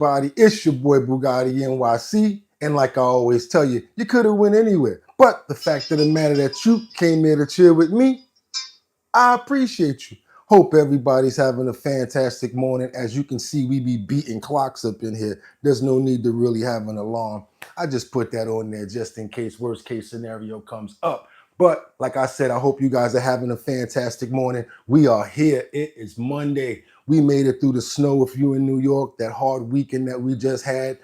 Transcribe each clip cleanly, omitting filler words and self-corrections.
Body, it's your boy Bugatti NYC, and like I always tell you, you could have went anywhere. But the fact of the matter that you came here to chill with me, I appreciate you. Hope everybody's having a fantastic morning. As you can see, we be beating clocks up in here. There's no need to really have an alarm. I just put that on there just in case worst case scenario comes up. But like I said, I hope you guys are having a fantastic morning. We are here. It is Monday. We made it through the snow if you're in New York, that hard weekend that we just had.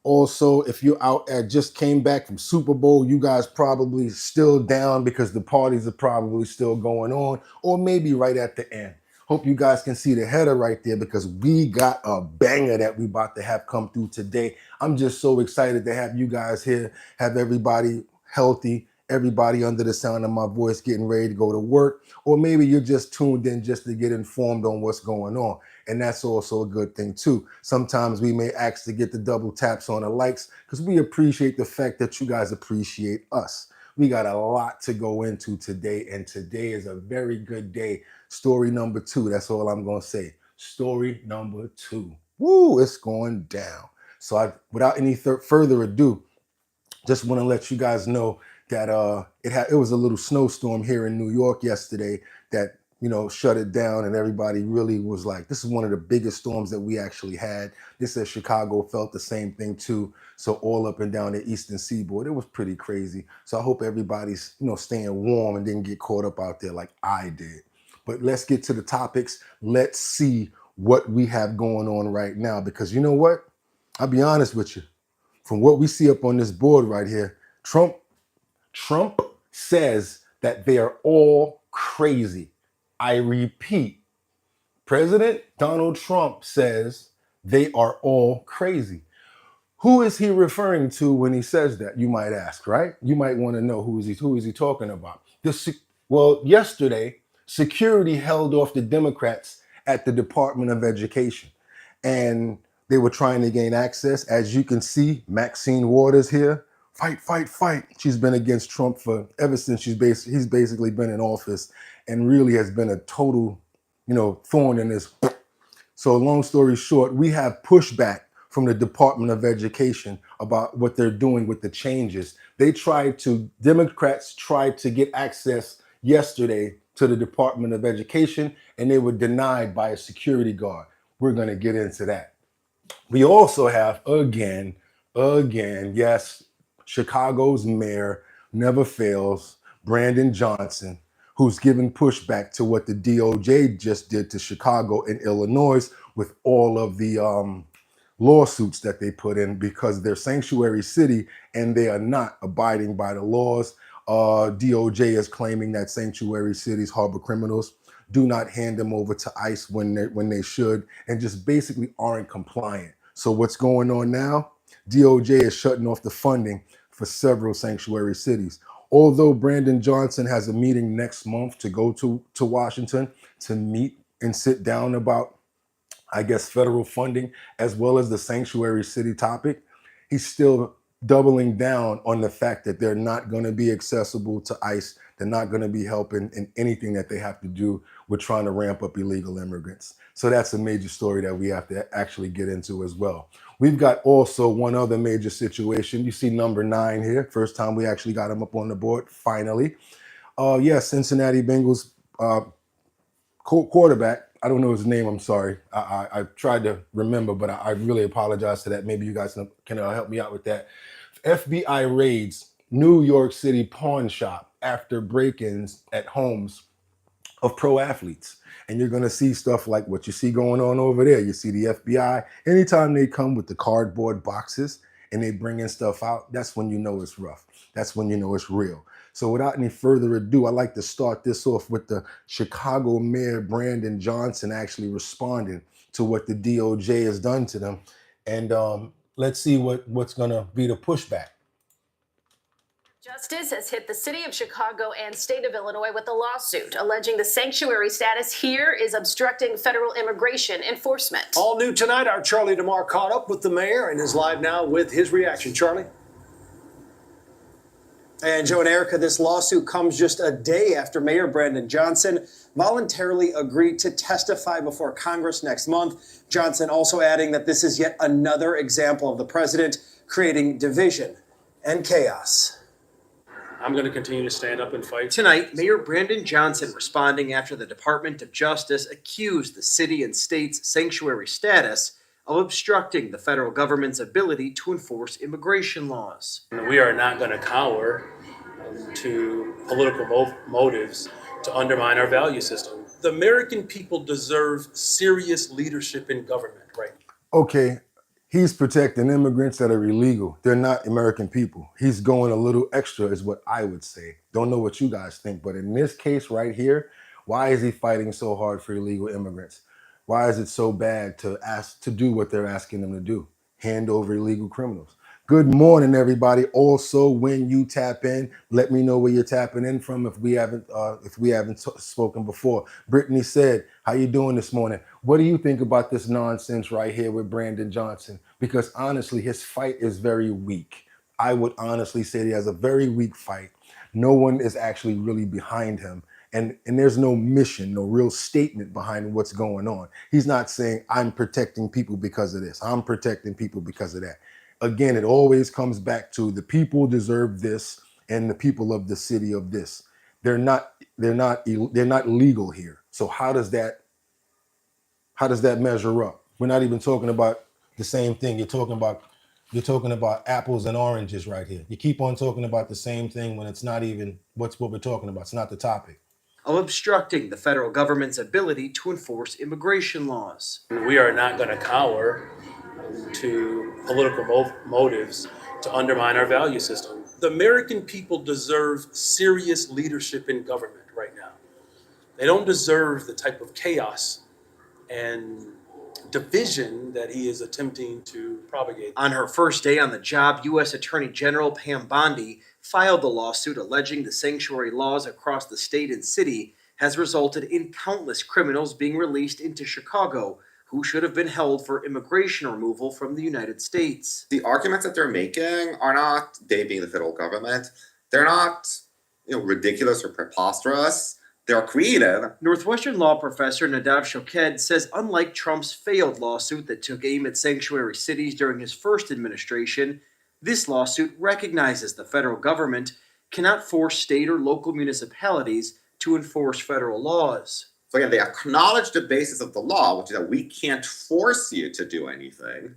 Also, if you're out at just came back from Super Bowl, you guys probably still down because the parties are probably still going on, or maybe right at the end. Hope you guys can see the header right there because we got a banger that we about to have come through today. I'm just so excited to have you guys here, have everybody healthy, everybody under the sound of my voice getting ready to go to work, or maybe you're just tuned in just to get informed on what's going on. And that's also a good thing too. Sometimes we may ask to get the double taps on the likes because we appreciate the fact that you guys appreciate us. We got a lot to go into today, and today is a very good day. Story number 2, that's all I'm going to say. Story number 2. Woo, it's going down. So without any further ado, just want to let you guys know that it was a little snowstorm here in New York yesterday that shut it down, and everybody really was like, this is one of the biggest storms that we actually had. They said Chicago felt the same thing too. So all up and down the eastern seaboard, it was pretty crazy. So I hope everybody's staying warm and didn't get caught up out there like I did. But let's get to the topics. Let's see what we have going on right now, because you know what? I'll be honest with you. From what we see up on this board right here, Trump says that they are all crazy. I repeat, President Donald Trump says they are all crazy. Who is he referring to when he says that, you might ask, right? You might want to know who is he talking about. Well, yesterday, security held off the Democrats at the Department of Education, and they were trying to gain access. As you can see, Maxine Waters here, fight, fight, fight. She's been against Trump ever since he's basically been in office, and really has been a total, thorn in his. So long story short, we have pushback from the Department of Education about what they're doing with the changes. Democrats tried to get access yesterday to the Department of Education, and they were denied by a security guard. We're going to get into that. We also have, again, yes, Chicago's mayor never fails, Brandon Johnson, who's giving pushback to what the DOJ just did to Chicago and Illinois with all of the lawsuits that they put in because they're sanctuary city and they are not abiding by the laws. DOJ is claiming that sanctuary cities harbor criminals, do not hand them over to ICE when they should, and just basically aren't compliant. So what's going on now? DOJ is shutting off the funding for several sanctuary cities. Although Brandon Johnson has a meeting next month to go to Washington to meet and sit down about, I guess, federal funding as well as the sanctuary city topic, he's still doubling down on the fact that they're not going to be accessible to ICE. They're not going to be helping in anything that they have to do with trying to ramp up illegal immigrants. So that's a major story that we have to actually get into as well. We've got also one other major situation. You see number 9 here. First time we actually got him up on the board, finally. Cincinnati Bengals quarterback. I don't know his name, I'm sorry. I tried to remember, but I really apologize for that. Maybe you guys can help me out with that. FBI raids New York City pawn shop after break-ins at homes of pro athletes. And you're going to see stuff like what you see going on over there. You see the FBI, anytime they come with the cardboard boxes and they bring in stuff out, that's when you know it's rough. That's when you know it's real. So without any further ado, I'd like to start this off with the Chicago Mayor Brandon Johnson actually responding to what the DOJ has done to them. And let's see what's going to be the pushback. Justice has hit the city of Chicago and state of Illinois with a lawsuit alleging the sanctuary status here is obstructing federal immigration enforcement. All new tonight, our Charlie DeMar caught up with the mayor and is live now with his reaction. Charlie? And Joe and Erica, this lawsuit comes just a day after Mayor Brandon Johnson voluntarily agreed to testify before Congress next month. Johnson also adding that this is yet another example of the president creating division and chaos. I'm going to continue to stand up and fight. Tonight, Mayor Brandon Johnson responding after the Department of Justice accused the city and state's sanctuary status of obstructing the federal government's ability to enforce immigration laws. We are not going to cower to political motives to undermine our value system. The American people deserve serious leadership in government right now. Okay, he's protecting immigrants that are illegal. They're not American people. He's going a little extra is what I would say. Don't know what you guys think, but in this case right here, why is he fighting so hard for illegal immigrants? Why is it so bad to ask to do what they're asking them to do? Hand over illegal criminals. Good morning, everybody. Also, when you tap in, let me know where you're tapping in from if we haven't spoken before. Brittany said, how you doing this morning? What do you think about this nonsense right here with Brandon Johnson? Because honestly, his fight is very weak. I would honestly say he has a very weak fight. No one is actually really behind him. And there's no mission, no real statement behind what's going on. He's not saying, I'm protecting people because of this. I'm protecting people because of that. Again, it always comes back to the people deserve this and the people of the city of this. They're not legal here. So how does that measure up? We're not even talking about the same thing. You're talking about apples and oranges right here. You keep on talking about the same thing when it's not even what we're talking about. It's not the topic. Of obstructing the federal government's ability to enforce immigration laws. We are not going to cower to political motives to undermine our value system. The American people deserve serious leadership in government right now. They don't deserve the type of chaos and division that he is attempting to propagate. On her first day on the job, U.S. Attorney General Pam Bondi filed the lawsuit alleging the sanctuary laws across the state and city has resulted in countless criminals being released into Chicago who should have been held for immigration removal from the United States. The arguments that they're making are not, they being the federal government, they're not ridiculous or preposterous. They're creative. Northwestern law professor Nadav Shoked says unlike Trump's failed lawsuit that took aim at sanctuary cities during his first administration, this lawsuit recognizes the federal government cannot force state or local municipalities to enforce federal laws. So again, they acknowledge the basis of the law, which is that we can't force you to do anything.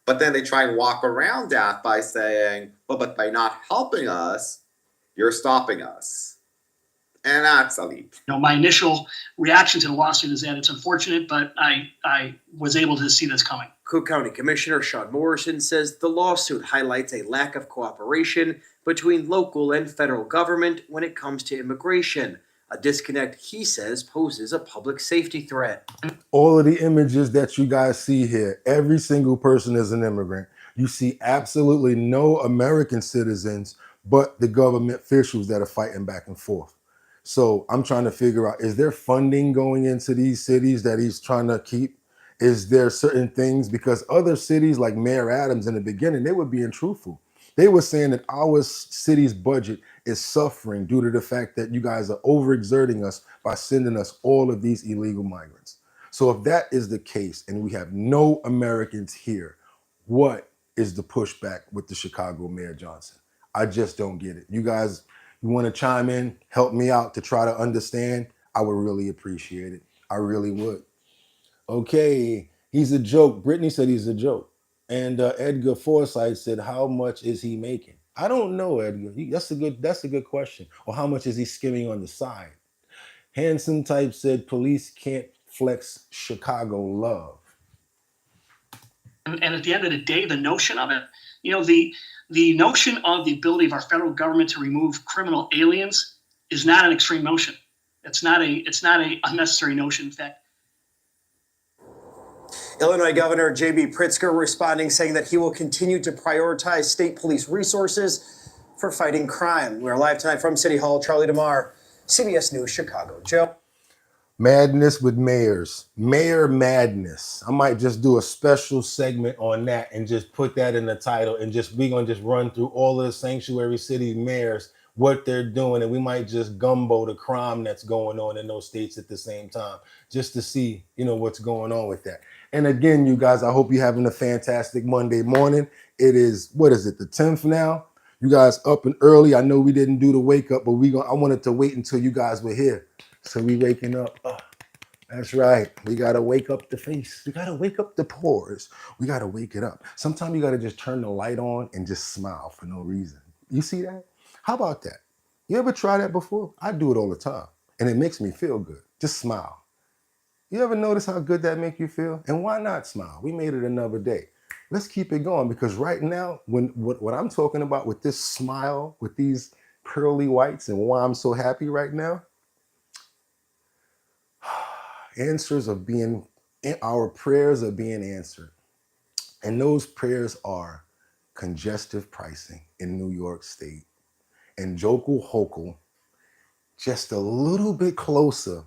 But then they try and walk around that by saying, but by not helping us, you're stopping us. And that's a leap. My initial reaction to the lawsuit is that it's unfortunate, but I was able to see this coming. Cook County Commissioner Sean Morrison says the lawsuit highlights a lack of cooperation between local and federal government when it comes to immigration. A disconnect, he says, poses a public safety threat. All of the images that you guys see here, every single person is an immigrant. You see absolutely no American citizens, but the government officials that are fighting back and forth. So I'm trying to figure out, is there funding going into these cities that he's trying to keep? Is there certain things? Because other cities like Mayor Adams in the beginning, they were being truthful. They were saying that our city's budget is suffering due to the fact that you guys are overexerting us by sending us all of these illegal migrants. So if that is the case and we have no Americans here, what is the pushback with the Chicago Mayor Johnson? I just don't get it. You guys, you want to chime in, help me out to try to understand? I would really appreciate it. I really would. Okay, he's a joke. Brittany said he's a joke. And Edgar Forsyth said, how much is he making? I don't know, Edgar. That's a good question. Or how much is he skimming on the side? Handsome Type said, police can't flex Chicago love. And at the end of the day, the notion of it, the notion of the ability of our federal government to remove criminal aliens is not an extreme notion. It's not a unnecessary notion. In fact, Illinois Governor J.B. Pritzker responding, saying that he will continue to prioritize state police resources for fighting crime. We're live tonight from City Hall. Charlie DeMar, CBS News, Chicago. Joe? Madness with mayors. Mayor madness. I might just do a special segment on that and just put that in the title and we're going to just run through all of the sanctuary city mayors what they're doing, and we might just gumbo the crime that's going on in those states at the same time, just to see, what's going on with that. And again, you guys, I hope you're having a fantastic Monday morning. It is, what is it, the 10th now? You guys up and early. I know we didn't do the wake up, but I wanted to wait until you guys were here. So we waking up. That's right. We got to wake up the face. We got to wake up the pores. We got to wake it up. Sometimes you got to just turn the light on and just smile for no reason. You see that? How about that? You ever try that before? I do it all the time, and it makes me feel good. Just smile. You ever notice how good that make you feel? And why not smile? We made it another day. Let's keep it going, because right now, what I'm talking about with this smile, with these pearly whites, and why I'm so happy right now, our prayers are being answered. And those prayers are congestive pricing in New York State. And Joko Hochul just a little bit closer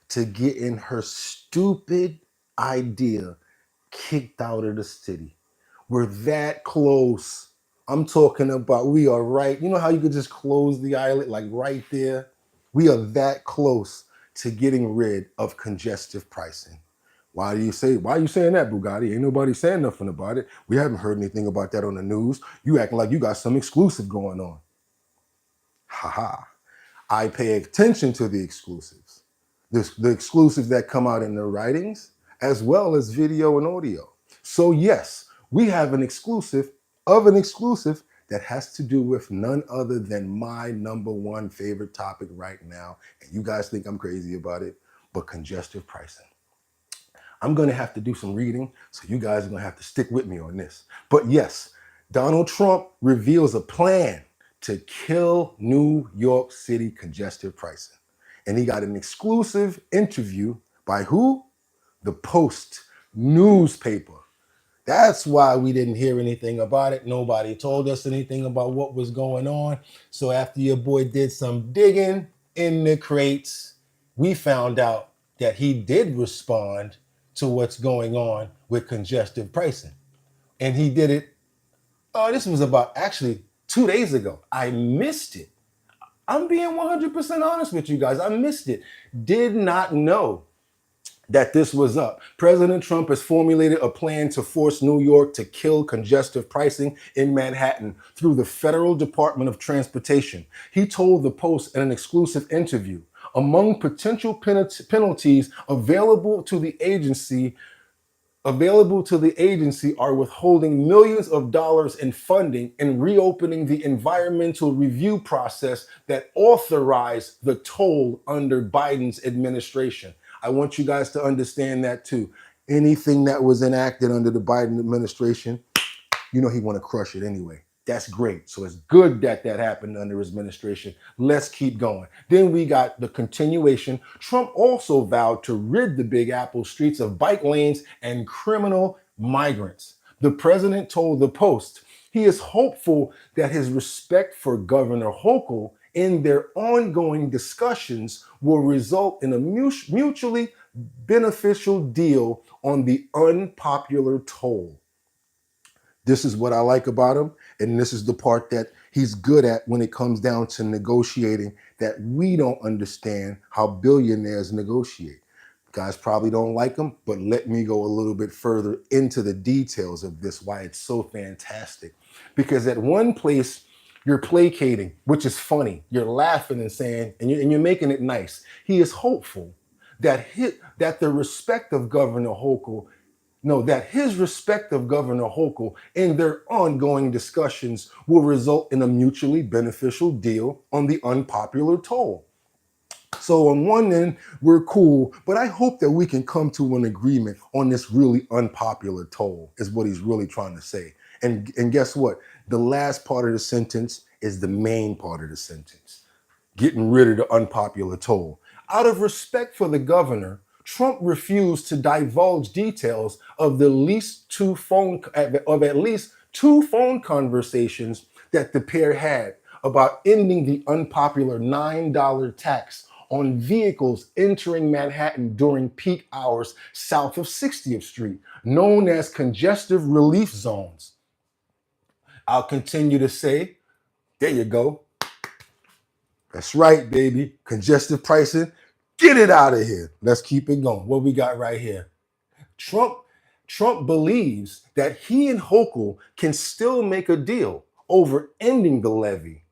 to getting her stupid idea kicked out of the city. We're that close. I'm talking about we are right. You know how you could just close the eyelid, like right there? We are that close to getting rid of congestive pricing. Why are you saying that, Bugatti? Ain't nobody saying nothing about it. We haven't heard anything about that on the news. You acting like you got some exclusive going on. Ha. I pay attention to the exclusives. The exclusives that come out in the writings, as well as video and audio. So yes, we have an exclusive that has to do with none other than my number one favorite topic right now. And you guys think I'm crazy about it, but congestive pricing. I'm going to have to do some reading, so you guys are going to have to stick with me on this. But yes, Donald Trump reveals a plan to kill New York City congestive pricing. And he got an exclusive interview by who? The Post newspaper. That's why we didn't hear anything about it. Nobody told us anything about what was going on. So after your boy did some digging in the crates, we found out that he did respond to what's going on with congestive pricing. And he did it, this was about actually 2 days ago. I missed it. I'm being 100% honest with you guys. I missed it. Did not know that this was up. President Trump has formulated a plan to force New York to kill congestive pricing in Manhattan through the Federal Department of Transportation. He told the Post in an exclusive interview, among potential penalties available to the agency are withholding millions of dollars in funding and reopening the environmental review process that authorized the toll under Biden's administration. I want you guys to understand that too. Anything that was enacted under the Biden administration, he want to crush it anyway. That's great. So it's good that happened under his administration. Let's keep going. Then we got the continuation. Trump also vowed to rid the Big Apple streets of bike lanes and criminal migrants. The president told the Post he is hopeful that his respect for Governor Hochul in their ongoing discussions will result in a mutually beneficial deal on the unpopular toll. This is what I like about him, and this is the part that he's good at when it comes down to negotiating that we don't understand how billionaires negotiate. You guys probably don't like him, but let me go a little bit further into the details of this, why it's so fantastic. Because at one place, you're placating, which is funny. You're laughing and saying, and you're making it nice. He is hopeful that the respect of Governor Hochul that his respect of Governor Hochul in their ongoing discussions will result in a mutually beneficial deal on the unpopular toll. So on one end, we're cool, but I hope that we can come to an agreement on this really unpopular toll, is what he's really trying to say. And guess what? The last part of the sentence is the main part of the sentence. Getting rid of the unpopular toll. Out of respect for the governor, Trump refused to divulge details of at least two phone conversations that the pair had about ending the unpopular $9 tax on vehicles entering Manhattan during peak hours south of 60th Street, known as congestive relief zones. I'll continue to say, there you go. That's right, baby. Congestive pricing. Get it out of here. Let's keep it going. What we got right here? Trump believes that he and Hochul can still make a deal over ending the levy.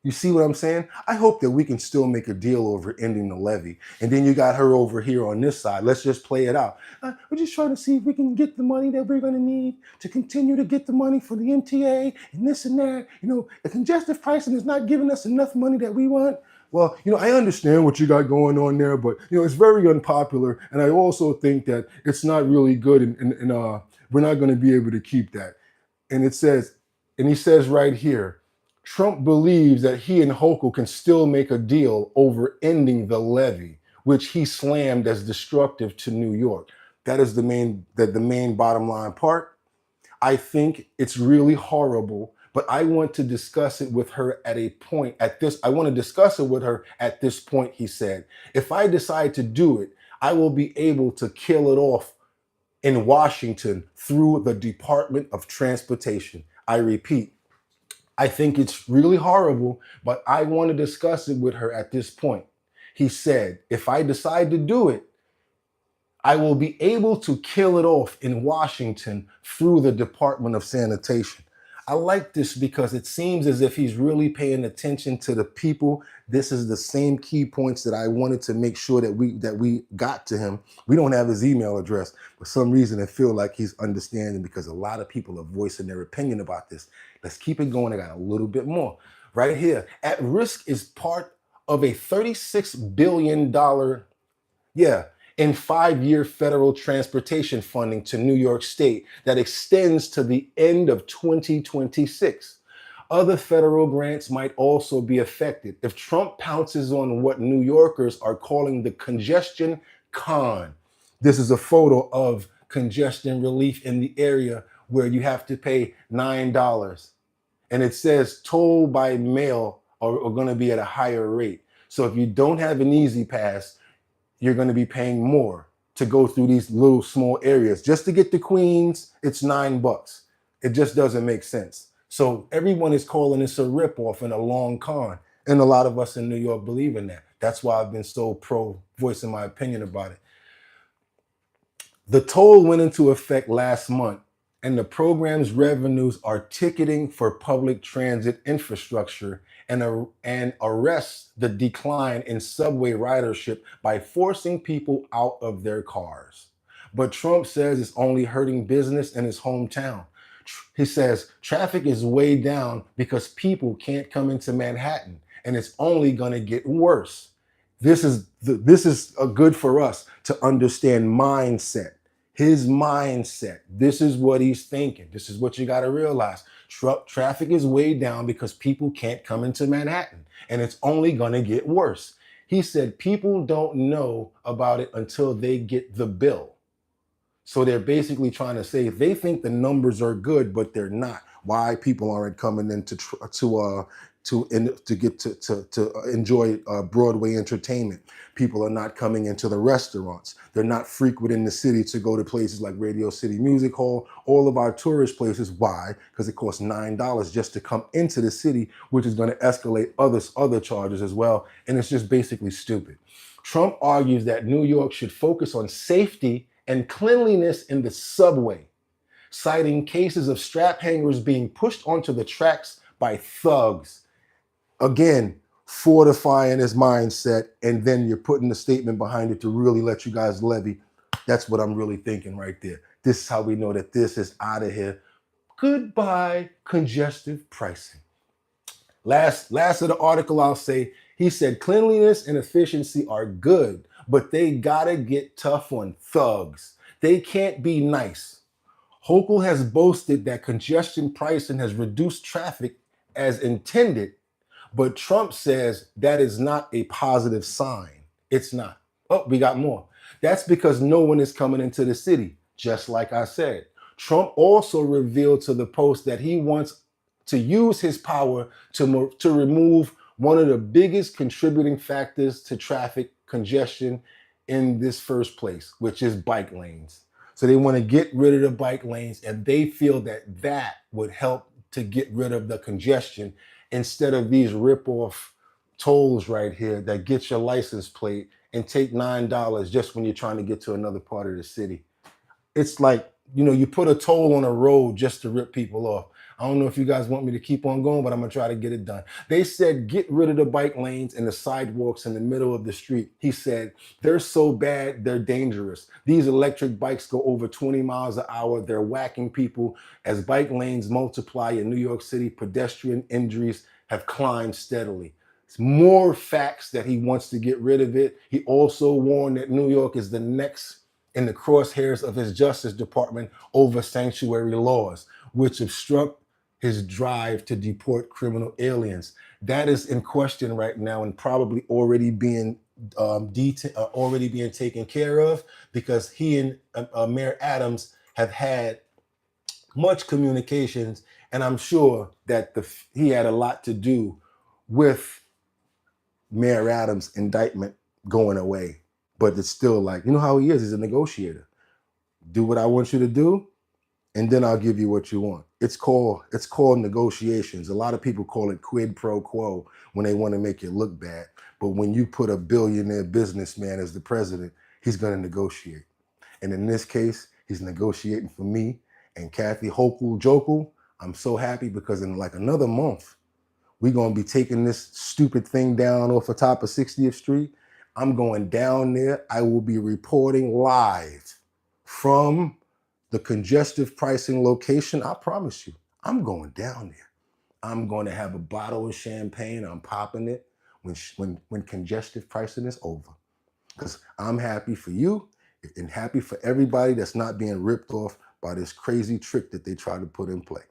You see what I'm saying? I hope that we can still make a deal over ending the levy. And then you got her over here on this side. Let's just play it out. We're just trying to see if we can get the money that we're going to need to continue to get the money for the MTA and this and that. You know, the congestive pricing is not giving us enough money that we want. Well, you know, I understand what you got going on there, but, you know, it's very unpopular. And I also think that it's not really good. And we're not going to be able to keep that. And it says, and he says right here, Trump believes that he and Hochul can still make a deal over ending the levy, which he slammed as destructive to New York. That is the main bottom line part. I think it's really horrible, but I want to discuss it with her at a point I want to discuss it with her at this point, he said. If I decide to do it, I will be able to kill it off in Washington through the Department of Transportation. I repeat, I think it's really horrible, but I want to discuss it with her at this point. He said, if I decide to do it, I will be able to kill it off in Washington through the Department of Sanitation. I like this because it seems as if he's really paying attention to the people. This is the same key points that I wanted to make sure that we got to him. We don't have his email address. For some reason, I feel like he's understanding because a lot of people are voicing their opinion about this. Let's keep it going. I got a little bit more. Right here. At risk is part of a $36 billion, in 5-year federal transportation funding to New York State that extends to the end of 2026. Other federal grants might also be affected if Trump pounces on what New Yorkers are calling the congestion con. This is a photo of congestion relief in the area where you have to pay $9. And it says toll by mail are going to be at a higher rate. So if you don't have an easy pass, you're going to be paying more to go through these little small areas. Just to get to Queens, it's $9. It just doesn't make sense. So everyone is calling this a ripoff and a long con. And a lot of us in New York believe in that. That's why I've been so pro voicing my opinion about it. The toll went into effect last month, and the program's revenues are ticketing for public transit infrastructure and arrests the decline in subway ridership by forcing people out of their cars. But Trump says it's only hurting business in his hometown. He says traffic is way down because people can't come into Manhattan, and it's only going to get worse. This is good for us to understand mindset. His mindset. This is what he's thinking. This is what you got to realize. Traffic is way down because people can't come into Manhattan, and it's only going to get worse. He said people don't know about it until they get the bill. So they're basically trying to say they think the numbers are good, but they're not. Why people aren't coming in to get to enjoy Broadway entertainment. People are not coming into the restaurants. They're not frequenting the city to go to places like Radio City Music Hall, all of our tourist places. Why? Because it costs $9 just to come into the city, which is going to escalate other charges as well. And it's just basically stupid. Trump argues that New York should focus on safety and cleanliness in the subway, citing cases of strap hangers being pushed onto the tracks by thugs. Again, fortifying his mindset, and then you're putting the statement behind it to really let you guys levy. That's what I'm really thinking right there. This is how we know that this is out of here. Goodbye, congestive pricing. Last of the article, I'll say, he said cleanliness and efficiency are good, but they gotta get tough on thugs. They can't be nice. Hochul has boasted that congestion pricing has reduced traffic as intended, but Trump says that is not a positive sign. It's not. Oh, we got more. That's because no one is coming into the city, just like I said. Trump also revealed to the Post that he wants to use his power to remove one of the biggest contributing factors to traffic congestion in this first place, which is bike lanes. So they want to get rid of the bike lanes, and they feel that that would help to get rid of the congestion instead of these rip-off tolls right here that get your license plate and take $9 just when you're trying to get to another part of the city. It's like, you put a toll on a road just to rip people off. I don't know if you guys want me to keep on going, but I'm gonna try to get it done. They said, get rid of the bike lanes and the sidewalks in the middle of the street. He said, they're so bad, they're dangerous. These electric bikes go over 20 miles an hour. They're whacking people. As bike lanes multiply in New York City, pedestrian injuries have climbed steadily. It's more facts that he wants to get rid of it. He also warned that New York is the next in the crosshairs of his Justice Department over sanctuary laws, which obstruct his drive to deport criminal aliens. That is in question right now and probably already being taken care of, because he and Mayor Adams have had much communications, and I'm sure that he had a lot to do with Mayor Adams' indictment going away. But it's still like, you know how he is, he's a negotiator. Do what I want you to do, and then I'll give you what you want. It's called negotiations. A lot of people call it quid pro quo when they want to make you look bad. But when you put a billionaire businessman as the president, he's going to negotiate. And in this case, he's negotiating for me and Kathy Hochul Jokel. I'm so happy because in like another month, we're going to be taking this stupid thing down off the top of 60th Street. I'm going down there. I will be reporting live from the congestive pricing location. I promise you, I'm going down there. I'm going to have a bottle of champagne. I'm popping it when congestive pricing is over. Because I'm happy for you and happy for everybody that's not being ripped off by this crazy trick that they try to put in play.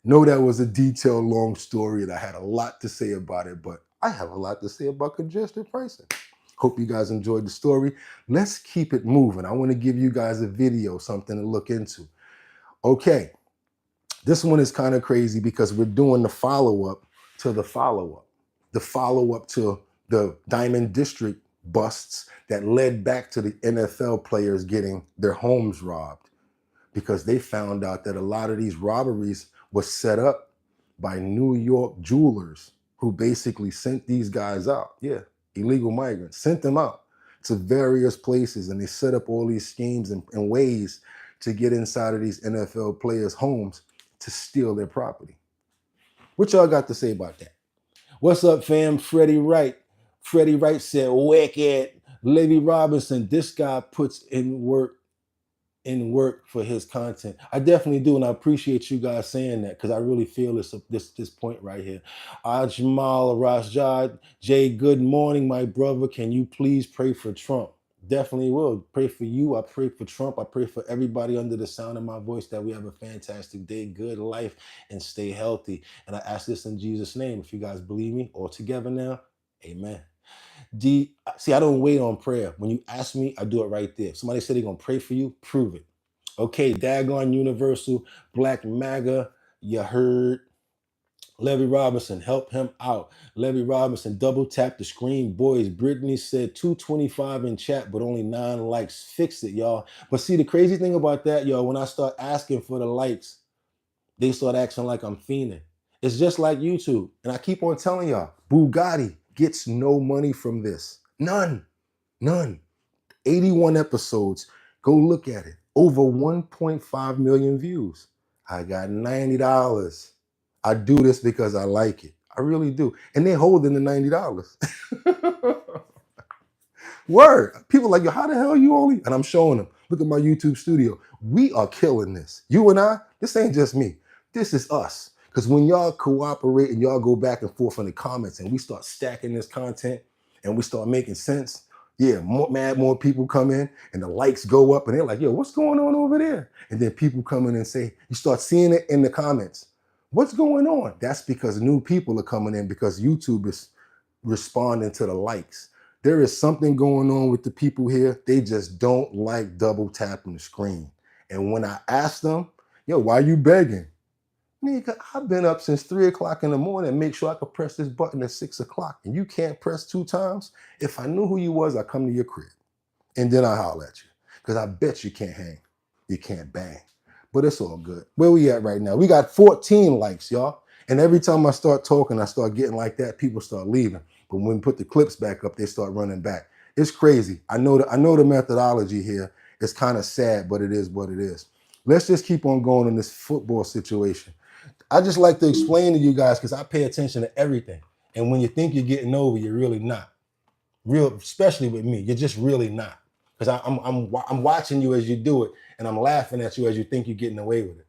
Know that was a detailed, long story, and I had a lot to say about it, but I have a lot to say about congestive pricing. Hope you guys enjoyed the story. Let's keep it moving. I want to give you guys a video, something to look into. Okay, this one is kind of crazy because we're doing the follow-up to the follow-up. The follow-up to the Diamond District busts that led back to the NFL players getting their homes robbed, because they found out that a lot of these robberies was set up by New York jewelers who basically sent these guys out. Yeah, illegal migrants, sent them out to various places, and they set up all these schemes and ways to get inside of these NFL players' homes to steal their property. What y'all got to say about that? What's up, fam? Freddie Wright. Freddie Wright said, wicked. Levy Robinson, this guy puts in work for his content. I definitely do, and I appreciate you guys saying that, because I really feel this point right here. Ajmal Rashad, Jay, good morning, my brother. Can you please pray for Trump? Definitely will. Pray for you. I pray for Trump. I pray for everybody under the sound of my voice that we have a fantastic day, good life, and stay healthy. And I ask this in Jesus' name. If you guys believe me, all together now, amen. See, I don't wait on prayer. When you ask me, I do it right there. If somebody said they're going to pray for you, prove it. Okay, Dagon Universal, Black MAGA, you heard. Levy Robinson, help him out. Levy Robinson, double tap the screen. Boys, Brittany said 225 in chat, but only 9 likes. Fix it, y'all. But see, the crazy thing about that, y'all, when I start asking for the likes, they start acting like I'm fiending. It's just like YouTube. And I keep on telling y'all, Bugatti gets no money from this. None. 81 episodes. Go look at it. Over 1.5 million views. I got $90. I do this because I like it. I really do. And they're holding the $90. Word. People are like, yo, how the hell are you only? And I'm showing them. Look at my YouTube studio. We are killing this. You and I, this ain't just me. This is us. Because when y'all cooperate and y'all go back and forth in the comments and we start stacking this content and we start making sense, yeah, more people come in and the likes go up and they're like, yo, what's going on over there? And then people come in and say, you start seeing it in the comments. What's going on? That's because new people are coming in because YouTube is responding to the likes. There is something going on with the people here. They just don't like double tapping the screen. And when I ask them, yo, why you begging? Nigga, I've been up since 3 o'clock in the morning and make sure I could press this button at 6 o'clock. And you can't press 2 times? If I knew who you was, I'd come to your crib. And then I holler at you. Because I bet you can't hang. You can't bang. But it's all good. Where we at right now? We got 14 likes, y'all. And every time I start talking, I start getting like that, people start leaving. But when we put the clips back up, they start running back. It's crazy. I know the methodology here. It's kind of sad, but it is what it is. Let's just keep on going on this football situation. I just like to explain to you guys because I pay attention to everything. And when you think you're getting over, you're really not. Especially with me, you're just really not. Because I'm watching you as you do it, and I'm laughing at you as you think you're getting away with it.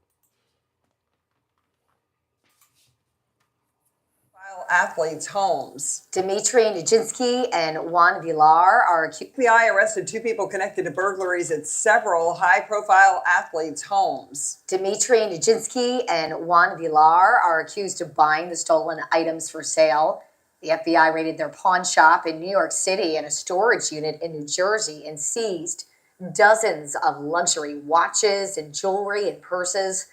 Athletes' homes. Dmitry Nijinsky and Juan Villar are accused. FBI arrested 2 people connected to burglaries at several high-profile athletes' homes. Dmitry Nijinsky and Juan Villar are accused of buying the stolen items for sale. The FBI raided their pawn shop in New York City and a storage unit in New Jersey and seized dozens of luxury watches and jewelry and purses.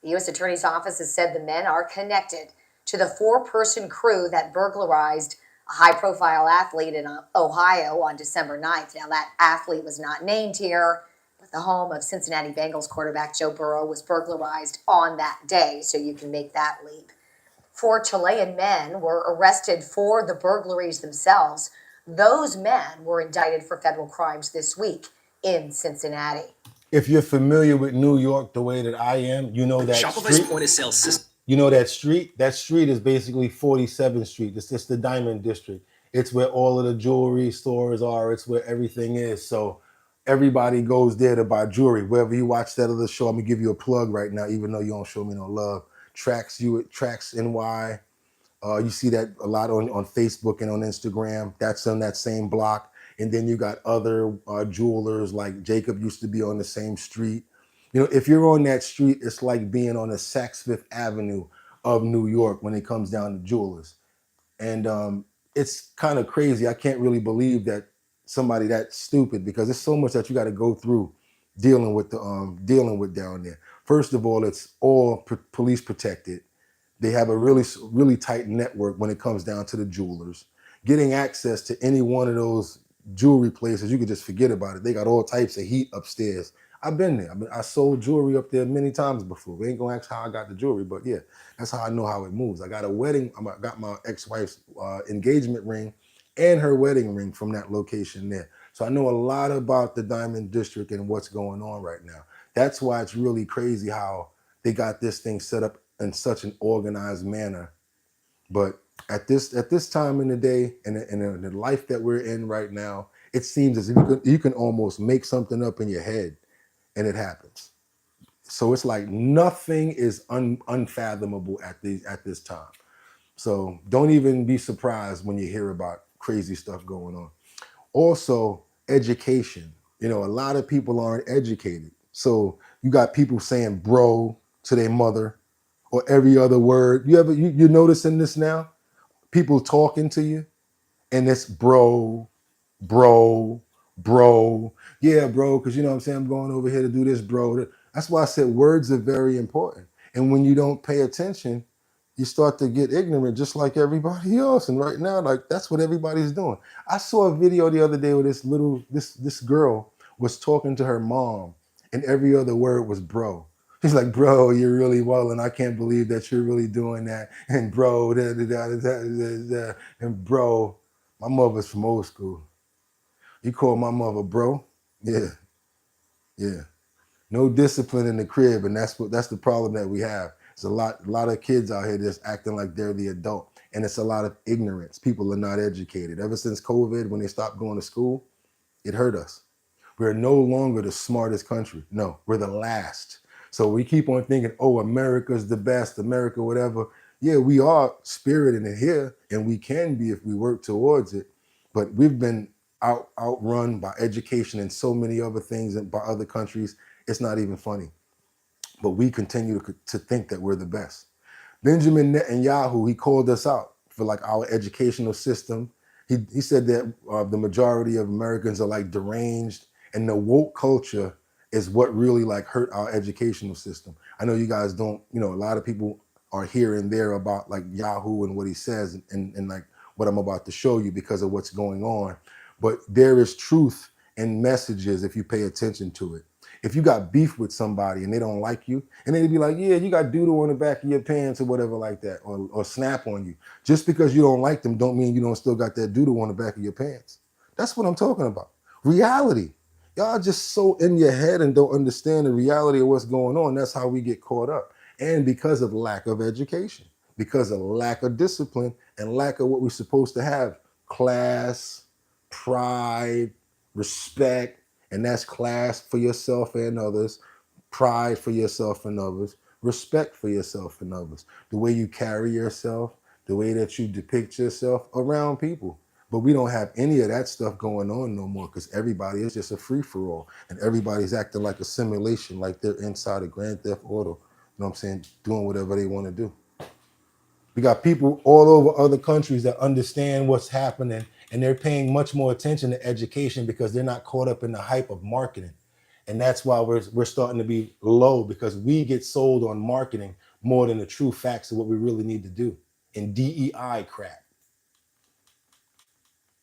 The U.S. Attorney's Office has said the men are connected to the 4-person crew that burglarized a high-profile athlete in Ohio on December 9th. Now, that athlete was not named here, but the home of Cincinnati Bengals quarterback Joe Burrow was burglarized on that day, so you can make that leap. 4 Chilean men were arrested for the burglaries themselves. Those men were indicted for federal crimes this week in Cincinnati. If you're familiar with New York the way that I am, you know that Shopify's point of sale system. You know that street? That street is basically 47th Street. It's just the Diamond District. It's where all of the jewelry stores are. It's where everything is. So everybody goes there to buy jewelry. Wherever you watch that other show, I'm gonna give you a plug right now, even though you don't show me no love. Tracks NY. You see that a lot on Facebook and on Instagram. That's on that same block. And then you got other jewelers like Jacob used to be on the same street. You know, if you're on that street, it's like being on the Saks Fifth Avenue of New York when it comes down to jewelers. And it's kind of crazy. I can't really believe that somebody that stupid, because there's so much that you got to go through dealing with down there. First of all, it's all police protected. They have a really tight network when it comes down to the jewelers. Getting access to any one of those jewelry places, you could just forget about it. They got all types of heat upstairs. I've been there. I sold jewelry up there many times before. We ain't gonna ask how I got the jewelry, but yeah, that's how I know how it moves. I got a wedding. I got my ex-wife's engagement ring and her wedding ring from that location there. So I know a lot about the Diamond District and what's going on right now. That's why it's really crazy how they got this thing set up in such an organized manner. But at this time in the day and in the life that we're in right now, it seems as if you can almost make something up in your head and it happens. So it's like nothing is unfathomable at this time. So don't even be surprised when you hear about crazy stuff going on. Also, education. You know, a lot of people aren't educated. So you got people saying bro to their mother or every other word. You noticing this now? People talking to you and it's bro. Yeah, bro, because you know what I'm saying? I'm going over here to do this, bro. That's why I said words are very important. And when you don't pay attention, you start to get ignorant just like everybody else. And right now, like that's what everybody's doing. I saw a video the other day where this girl was talking to her mom and every other word was bro. She's like, bro, you're really well, and I can't believe that you're really doing that. And bro, and bro, my mother's from old school. You call my mother bro? Yeah. No discipline in the crib, and that's the problem that we have. There's a lot of kids out here just acting like they're the adult, and it's a lot of ignorance. People are not educated. Ever since COVID, when they stopped going to school, it hurt us. We're no longer the smartest country. No, we're the last. So we keep on thinking, oh, America's the best, America, whatever. Yeah, we are spirited in here, and we can be if we work towards it. But we've been outrun by education and so many other things and by other countries. It's not even funny. But we continue to think that we're the best. Benjamin Netanyahu, he called us out for like our educational system. He said that the majority of Americans are like deranged, and the woke culture is what really like hurt our educational system. I know you guys don't, you know, a lot of people are here and there about like Yahoo and what he says and like what I'm about to show you because of what's going on. But there is truth in messages if you pay attention to it. If you got beef with somebody and they don't like you, and they'd be like, yeah, you got doodle on the back of your pants or whatever like that, or snap on you. Just because you don't like them don't mean you don't still got that doodle on the back of your pants. That's what I'm talking about. Reality. Y'all just so in your head and don't understand the reality of what's going on. That's how we get caught up. And because of lack of education, because of lack of discipline and lack of what we're supposed to have, class, pride, respect, and that's class for yourself and others, pride for yourself and others, respect for yourself and others, the way you carry yourself, the way that you depict yourself around people. But we don't have any of that stuff going on no more because everybody is just a free-for-all and everybody's acting like a simulation, like they're inside a Grand Theft Auto, you know what I'm saying, doing whatever they want to do. We got people all over other countries that understand what's happening and they're paying much more attention to education because they're not caught up in the hype of marketing. And that's why we're starting to be low because we get sold on marketing more than the true facts of what we really need to do in DEI crap.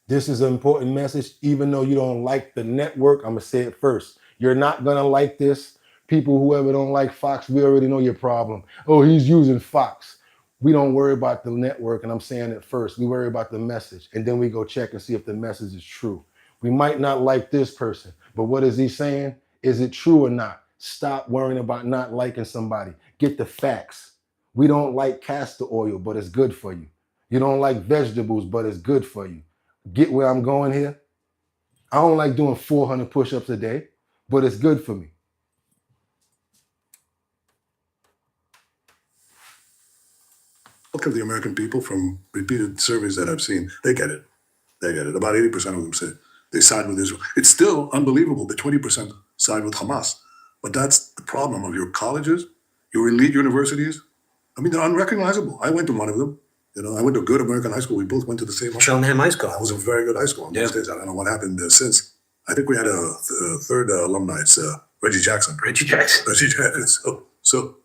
This is an important message, even though you don't like the network. I'm gonna say it first. You're not gonna like this. People, whoever don't like Fox, we already know your problem. Oh, he's using Fox. We don't worry about the network, and I'm saying it first. We worry about the message, and then we go check and see if the message is true. We might not like this person, but what is he saying? Is it true or not? Stop worrying about not liking somebody. Get the facts. We don't like castor oil, but it's good for you. You don't like vegetables, but it's good for you. Get where I'm going here? I don't like doing 400 push-ups a day, but it's good for me. Look at the American people from repeated surveys that I've seen. They get it. They get it. About 80% of them say they side with Israel. It's still unbelievable that 20% side with Hamas. But that's the problem of your colleges, your elite universities. I mean, they're unrecognizable. I went to one of them. You know, I went to a good American high school. We both went to the same high school. Cheltenham High School. That was a very good high school in those days. I don't know what happened since. I think we had a third alumni. It's Reggie Jackson. Reggie Jackson. So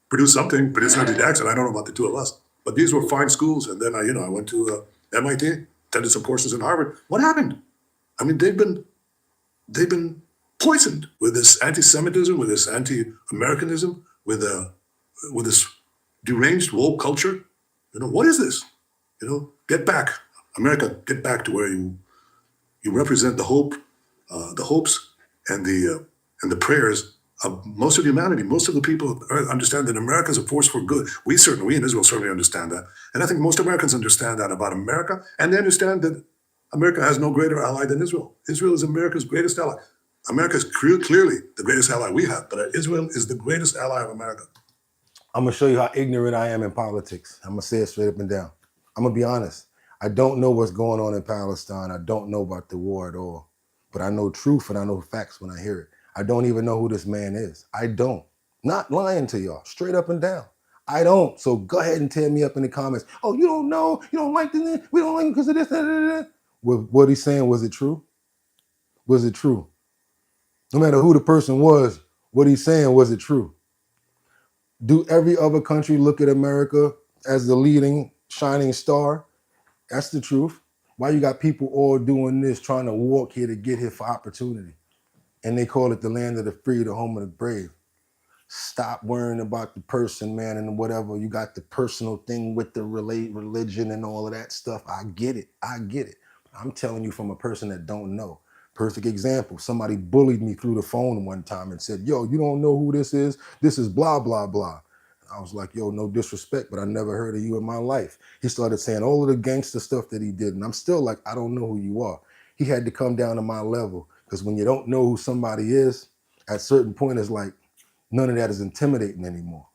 produced something, produced Reggie Jackson. I don't know about the two of us. But these were fine schools. And then I went to MIT, attended some courses in Harvard. What happened? I mean, they've been poisoned with this anti-Semitism, with this anti-Americanism, with this deranged woke culture. You know, what is this? You know, get back, America. Get back to where you represent the hope, the hopes, and the prayers of most of humanity. Most of the people understand that America is a force for good. We in Israel certainly understand that, and I think most Americans understand that about America, and they understand that America has no greater ally than Israel. Israel is America's greatest ally. America is clearly the greatest ally we have, but Israel is the greatest ally of America. I'm gonna show you how ignorant I am in politics. I'm gonna say it straight up and down. I'm gonna be honest. I don't know what's going on in Palestine. I don't know about the war at all. But I know truth and I know facts when I hear it. I don't even know who this man is. I don't. Not lying to y'all, straight up and down. I don't. So go ahead and tear me up in the comments. Oh, you don't know? You don't like this? We don't like him because of this, that. What he's saying, was it true? Was it true? No matter who the person was, what he's saying, was it true? Do every other country look at America as the leading shining star? That's the truth. Why you got people all doing this, trying to walk here to get here for opportunity? And they call it the land of the free, the home of the brave. Stop worrying about the person, man, and whatever. You got the personal thing with the religion and all of that stuff. I get it. I'm telling you from a person that don't know. Perfect example. Somebody bullied me through the phone one time and said, yo, you don't know who this is? This is blah, blah, blah. I was like, yo, no disrespect, but I never heard of you in my life. He started saying all of the gangster stuff that he did. And I'm still like, I don't know who you are. He had to come down to my level. Because when you don't know who somebody is, at a certain point, it's like, none of that is intimidating anymore.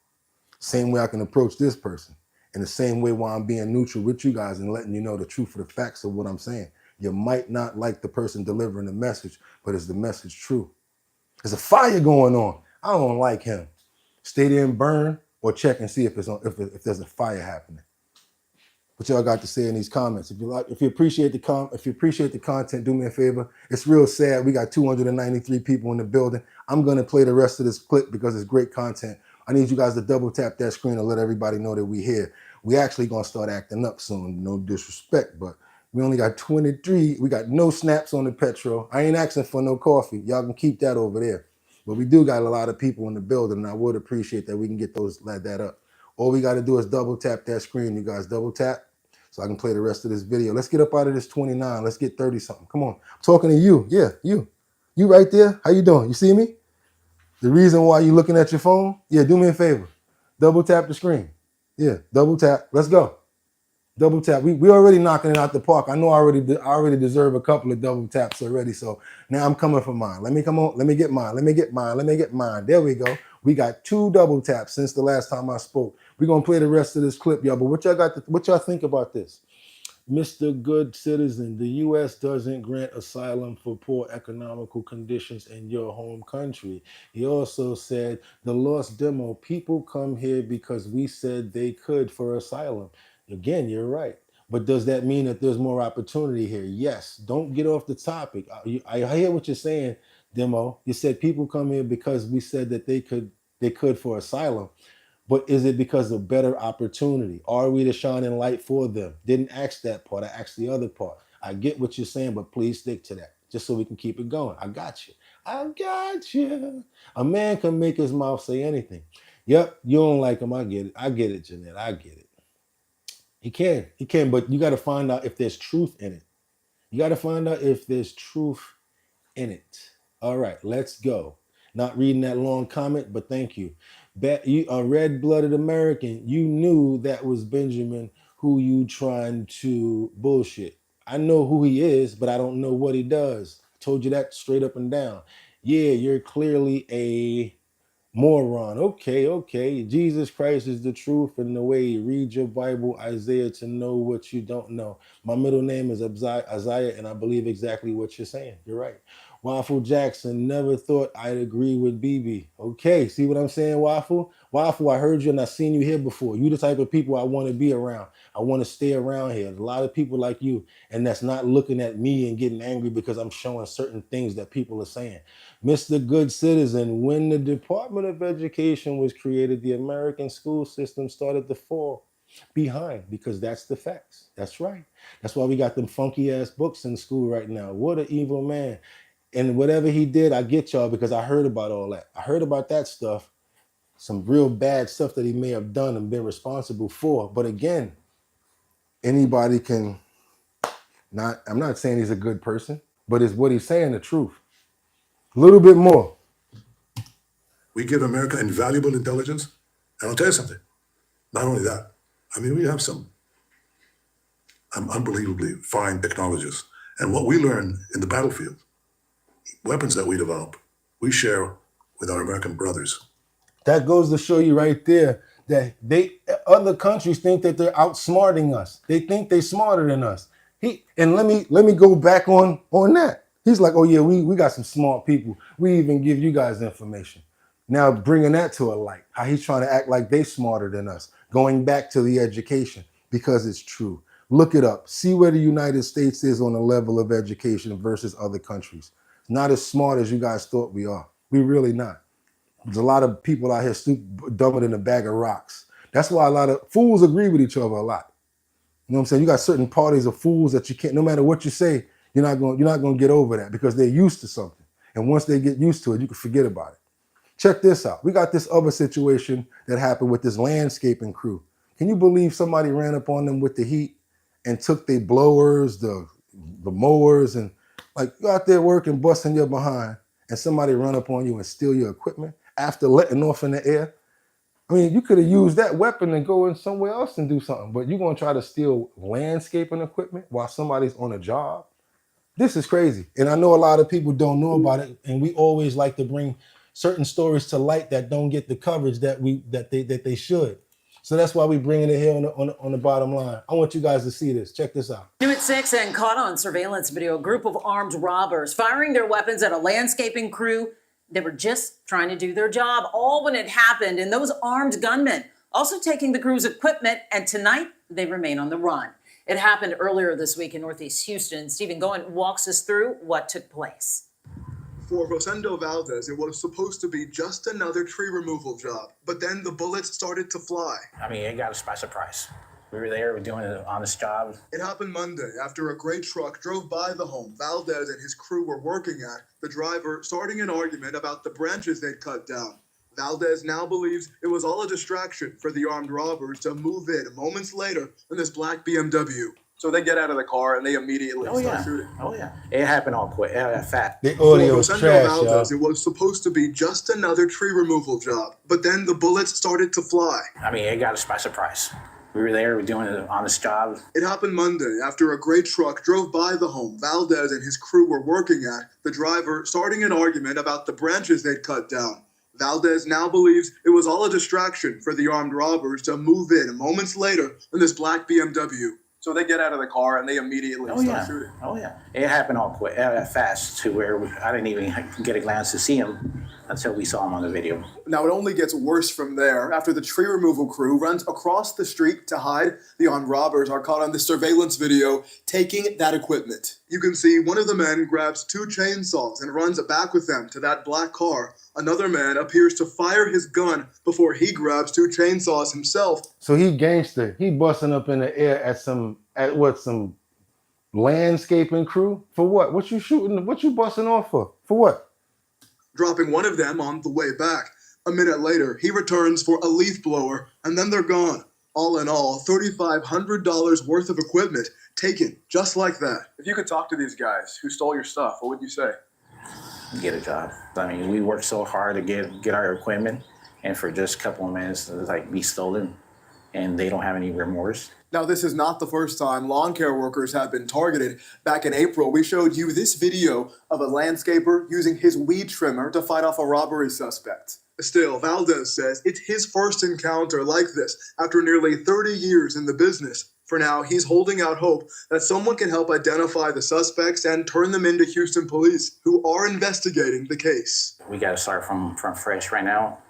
Same way I can approach this person. In the same way while I'm being neutral with you guys and letting you know the truth of the facts of what I'm saying. You might not like the person delivering the message, but is the message true? There's a fire going on. I don't like him. Stay there and burn, or check and see if if there's a fire happening. What y'all got to say in these comments? If you appreciate the content, do me a favor. It's real sad. We got 293 people in the building. I'm gonna play the rest of this clip because it's great content. I need you guys to double tap that screen and let everybody know that we here. We actually gonna start acting up soon. No disrespect, but we only got 23. We got no snaps on the petrol. I ain't asking for no coffee. Y'all can keep that over there. But we do got a lot of people in the building, and I would appreciate that we can get that up. All we got to do is double tap that screen. You guys double tap so I can play the rest of this video. Let's get up out of this 29. Let's get 30 something. Come on. I'm talking to you. Yeah, you. You right there. How you doing? You see me? The reason why you looking at your phone? Yeah, do me a favor. Double tap the screen. Yeah, double tap. Let's go. Double tap. We already knocking it out the park. I know I already deserve a couple of double taps already. So now I'm coming for mine. Let me come on. Let me get mine. Let me get mine. Let me get mine. There we go. We got 2 double taps since the last time I spoke. We're gonna play the rest of this clip, y'all. But what y'all think about this? Mr. Good Citizen, the U.S. doesn't grant asylum for poor economical conditions in your home country. He also said, the lost demo, people come here because we said they could for asylum. Again, you're right. But does that mean that there's more opportunity here? Yes. Don't get off the topic. I hear what you're saying, Demo. You said people come here because we said that they could for asylum. But is it because of better opportunity? Are we the shining light for them? Didn't ask that part. I asked the other part. I get what you're saying, but please stick to that just so we can keep it going. I got you. I got you. A man can make his mouth say anything. Yep, you don't like him. I get it. I get it, Jeanette. I get it. He can, but you got to find out if there's truth in it. You got to find out if there's truth in it. All right, let's go. Not reading that long comment, but thank you. You a red-blooded American. You knew that was Benjamin who you trying to bullshit. I know who he is, but I don't know what he does. I told you that straight up and down. Yeah, you're clearly a moron. Okay. Jesus Christ is the truth, and the way you read your Bible, Isaiah, to know what you don't know. My middle name is Isaiah, and I believe exactly what you're saying. You're right. Waffle Jackson, never thought I'd agree with BB. Okay, see what I'm saying, Waffle? Waffle, I heard you and I've seen you here before. You the type of people I want to be around. I want to stay around here. There's a lot of people like you, and that's not looking at me and getting angry because I'm showing certain things that people are saying. Mr. Good Citizen, when the Department of Education was created, the American school system started to fall behind because that's the facts. That's right. That's why we got them funky ass books in school right now. What an evil man. And whatever he did, I get y'all because I heard about all that. I heard about that stuff, some real bad stuff that he may have done and been responsible for. But again, anybody can I'm not saying he's a good person, but is what he's saying the truth? A little bit more. We give America invaluable intelligence. And I'll tell you something. Not only that, I mean, we have some unbelievably fine technologists. And what we learn in the battlefield, weapons that we develop, we share with our American brothers. That goes to show you right there that other countries think that they're outsmarting us. They think they're smarter than us. Let me go back on that. He's like, oh yeah, we got some smart people. We even give you guys information. Now bringing that to a light, how he's trying to act like they smarter than us. Going back to the education because it's true. Look it up. See where the United States is on the level of education versus other countries. Not as smart as you guys thought we are. We really not. There's a lot of people out here dumber than a bag of rocks. That's why a lot of fools agree with each other a lot. You know what I'm saying? You got certain parties of fools that you can't, no matter what you say, you're not going to get over that because they're used to something. And once they get used to it, you can forget about it. Check this out. We got this other situation that happened with this landscaping crew. Can you believe somebody ran up on them with the heat and took their blowers, the mowers, and like you out there working, busting your behind, and somebody run up on you and steal your equipment after letting off in the air? I mean, you could have used that weapon and go in somewhere else and do something, but you're going to try to steal landscaping equipment while somebody's on a job? This is crazy. And I know a lot of people don't know about it, and we always like to bring certain stories to light that don't get the coverage that they should. So that's why we bringing it here on the bottom line. I want you guys to see this. Check this out. New at 6 and caught on surveillance video, a group of armed robbers firing their weapons at a landscaping crew. They were just trying to do their job, all when it happened. And those armed gunmen also taking the crew's equipment, and tonight they remain on the run. It happened earlier this week in Northeast Houston. Stephen Goen walks us through what took place. For Rosendo Valdez, it was supposed to be just another tree removal job, but then the bullets started to fly. I mean, it got us by surprise. We were there, we're doing an honest job. It happened Monday after a gray truck drove by the home Valdez and his crew were working at, the driver starting an argument about the branches they'd cut down. Valdez now believes it was all a distraction for the armed robbers to move in moments later in this black BMW. So they get out of the car and they immediately start shooting. Oh yeah. It happened all quick, fast. The audio is For trash, Valdez, y'all. it was supposed to be just another tree removal job, but then the bullets started to fly. I mean, it got us by surprise. We were there, we're doing an honest job. It happened Monday after a gray truck drove by the home Valdez and his crew were working at, the driver starting an argument about the branches they'd cut down. Valdez now believes it was all a distraction for the armed robbers to move in moments later in this black BMW. So they get out of the car and they immediately start shooting. Oh yeah. It happened all quick, fast to where I didn't even get a glance to see him until we saw him on the video. Now it only gets worse from there after the tree removal crew runs across the street to hide. The armed robbers are caught on the surveillance video taking that equipment. You can see one of the men grabs 2 chainsaws and runs back with them to that black car. Another man appears to fire his gun before he grabs 2 chainsaws himself. So he gangster. He busting up in the air at some landscaping crew? For what? What you shooting? What you busting off for? For what? Dropping one of them on the way back. A minute later, he returns for a leaf blower, and then they're gone. All in all, $3,500 worth of equipment taken just like that. If you could talk to these guys who stole your stuff, what would you say? Get a job. I mean, we worked so hard to get our equipment, and for just a couple of minutes, to like be stolen, and they don't have any remorse. Now, this is not the first time lawn care workers have been targeted. Back in April, we showed you this video of a landscaper using his weed trimmer to fight off a robbery suspect. Still, Valdez says it's his first encounter like this after nearly 30 years in the business. For now, he's holding out hope that someone can help identify the suspects and turn them into Houston police, who are investigating the case. We got to start from fresh right now,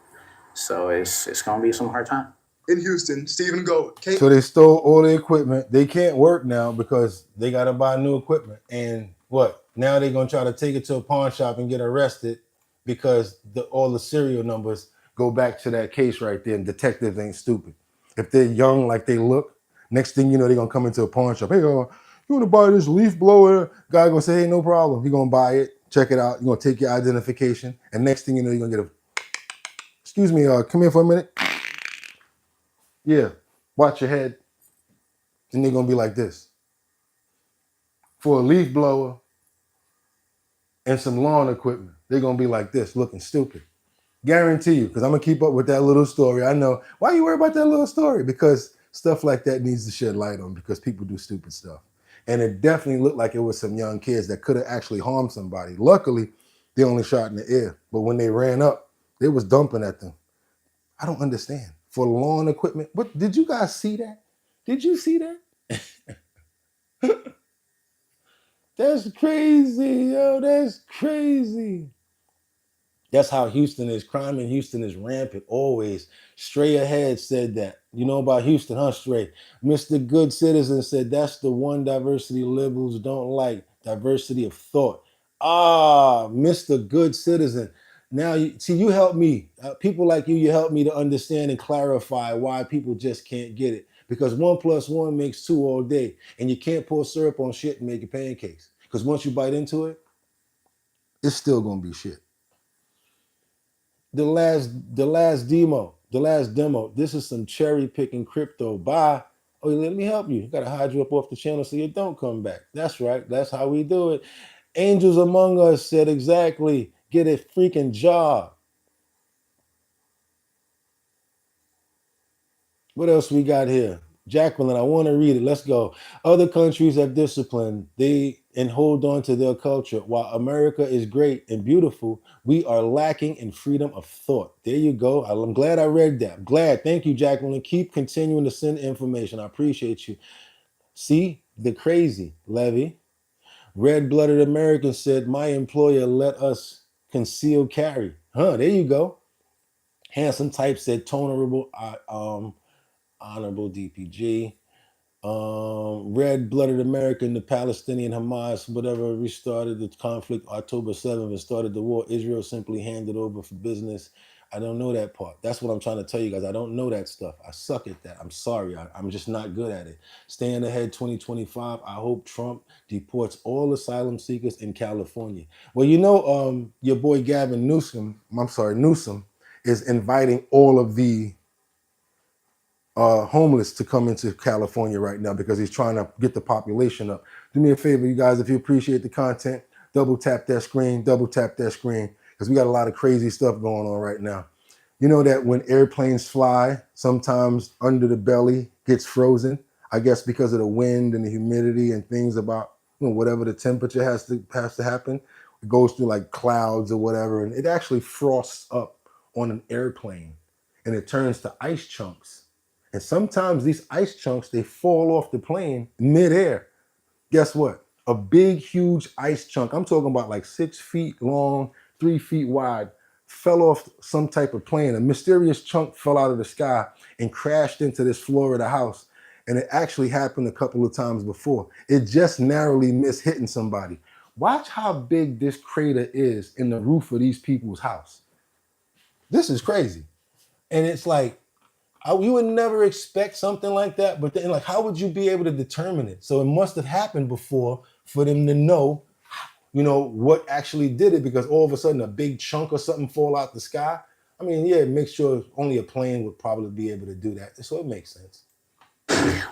so it's going to be some hard time. In Houston, Stephen Goen. So they stole all the equipment. They can't work now because they got to buy new equipment. And what? Now they're going to try to take it to a pawn shop and get arrested because all the serial numbers go back to that case right there. And detectives ain't stupid. If they're young like they look, next thing you know, they're going to come into a pawn shop. Hey, you want to buy this leaf blower? Guy going to say, hey, no problem. You're going to buy it. Check it out. You're going to take your identification. And next thing you know, you're going to get excuse me, come here for a minute. Yeah, watch your head. And they're going to be like this. For a leaf blower and some lawn equipment, they're going to be like this, looking stupid. Guarantee you, because I'm going to keep up with that little story. I know. Why you worry about that little story? Because stuff like that needs to shed light on because people do stupid stuff. And it definitely looked like it was some young kids that could have actually harmed somebody. Luckily, they only shot in the air. But when they ran up, they was dumping at them. I don't understand. For lawn equipment. What did you guys see that? Did you see that? That's crazy, yo. That's crazy. That's how Houston is. Crime in Houston is rampant always. Stray Ahead said that. You know about Houston, huh, Stray? Mr. Good Citizen said that's the one diversity liberals don't like. Diversity of thought. Ah, Mr. Good Citizen. Now, you help me. People like you help me to understand and clarify why people just can't get it. Because 1 + 1 makes 2 all day. And you can't pour syrup on shit and make it pancakes. Because once you bite into it, it's still going to be shit. The last demo. This is some cherry picking crypto. Bye. Oh, let me help you. You got to hide you up off the channel so you don't come back. That's right. That's how we do it. Angels Among Us said exactly. Get a freaking job. What else we got here? Jacqueline, I want to read it. Let's go. Other countries have discipline. They hold on to their culture. While America is great and beautiful, we are lacking in freedom of thought. There you go. I'm glad I read that. I'm glad. Thank you, Jacqueline. Keep continuing to send information. I appreciate you. See, the crazy, Levy. Red-blooded American said, my employer let us conceal carry. There you go. Handsome Type said, honorable DPG. Red-blooded American, the Palestinian Hamas, whatever, restarted the conflict October 7th and started the war. Israel simply handed over for business. I don't know that part. That's what I'm trying to tell you guys. I don't know that stuff. I suck at that. I'm sorry. I'm just not good at it. Staying ahead 2025, I hope Trump deports all asylum seekers in California. Well, you know, your boy Gavin Newsom, Newsom, is inviting all of the homeless to come into California right now because he's trying to get the population up. Do me a favor, you guys, if you appreciate the content, double tap that screen, because we got a lot of crazy stuff going on right now. You know that when airplanes fly, sometimes under the belly gets frozen, I guess because of the wind and the humidity and things about, you know, whatever the temperature has to happen. It goes through like clouds or whatever, and it actually frosts up on an airplane and it turns to ice chunks. And sometimes these ice chunks, they fall off the plane midair. Guess what? A big, huge ice chunk, I'm talking about like 6 feet long, 3 feet wide, fell off some type of plane. A mysterious chunk fell out of the sky and crashed into this Florida house. And it actually happened a couple of times before. It just narrowly missed hitting somebody. Watch how big this crater is in the roof of these people's house. This is crazy. And it's like, you would never expect something like that, but then, like, how would you be able to determine it? So it must have happened before for them to know, you know, what actually did it, because all of a sudden a big chunk or something fall out the sky. I mean, yeah, make sure only a plane would probably be able to do that. So it makes sense.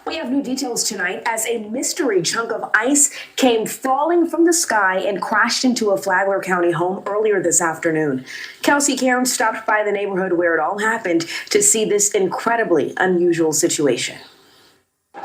We have new details tonight as a mystery chunk of ice came falling from the sky and crashed into a Flagler County home earlier this afternoon. Kelsey Cairns stopped by the neighborhood where it all happened to see this incredibly unusual situation.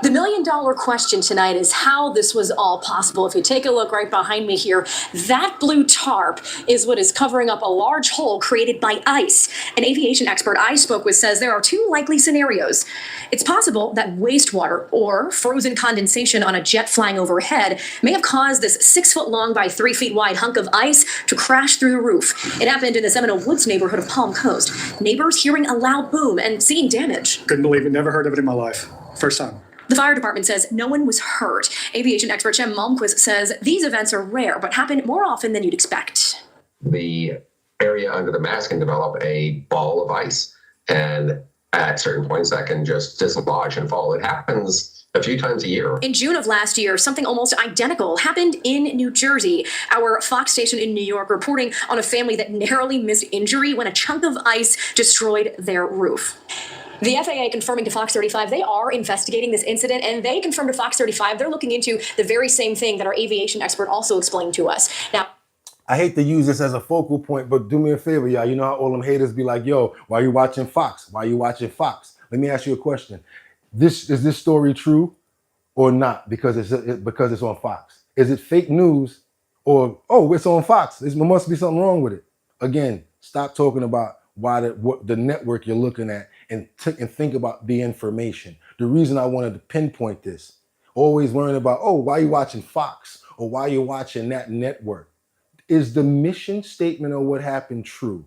The million-dollar question tonight is how this was all possible. If you take a look right behind me here, that blue tarp is what is covering up a large hole created by ice. An aviation expert I spoke with says there are two likely scenarios. It's possible that wastewater or frozen condensation on a jet flying overhead may have caused this 6-foot-long by 3 feet wide hunk of ice to crash through the roof. It happened in the Seminole Woods neighborhood of Palm Coast. Neighbors hearing a loud boom and seeing damage. Couldn't believe it. Never heard of it in my life. First time. The fire department says no one was hurt. Aviation expert Jim Malmquist says these events are rare, but happen more often than you'd expect. The area under the mast can develop a ball of ice, and at certain points that can just dislodge and fall. It happens a few times a year. In June of last year, something almost identical happened in New Jersey. Our Fox station in New York reporting on a family that narrowly missed injury when a chunk of ice destroyed their roof. The FAA confirming to Fox 35 they are investigating this incident, and they confirmed to Fox 35 they're looking into the very same thing that our aviation expert also explained to us. Now, I hate to use this as a focal point, but do me a favor, y'all. You know how all them haters be like, yo, why are you watching Fox? Why are you watching Fox? Let me ask you a question. Is this story true or not because it's on Fox? Is it fake news or, oh, it's on Fox? There must be something wrong with it. Again, stop talking about what the network you're looking at and think about the information. The reason I wanted to pinpoint this, always worrying about, oh, why are you watching Fox or why are you watching that network? Is the mission statement of what happened true?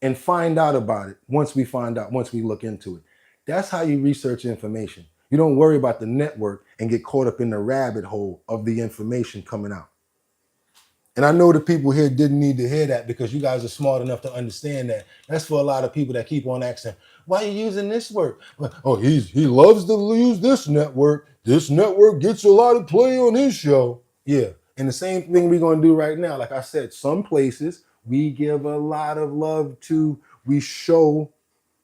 And find out about it once we look into it. That's how you research information. You don't worry about the network and get caught up in the rabbit hole of the information coming out. And I know the people here didn't need to hear that because you guys are smart enough to understand that. That's for a lot of people that keep on asking, why are you using this work? Oh, he loves to use this network. This network gets a lot of play on his show. Yeah, and the same thing we're going to do right now. Like I said, some places we give a lot of love to. We show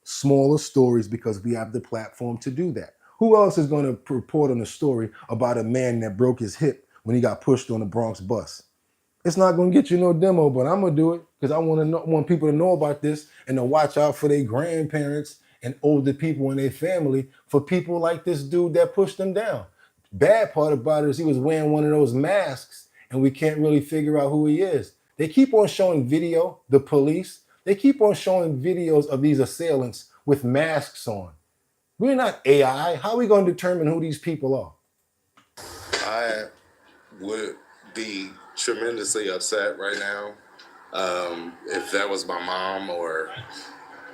smaller stories because we have the platform to do that. Who else is going to report on a story about a man that broke his hip when he got pushed on the Bronx bus? It's not going to get you no demo, but I'm going to do it because I want people to know about this and to watch out for their grandparents and older people in their family for people like this dude that pushed them down. Bad part about it is he was wearing one of those masks and we can't really figure out who he is. They keep on showing video, the police, they keep on showing videos of these assailants with masks on. We're not AI. How are we going to determine who these people are? I would be tremendously upset right now if that was my mom or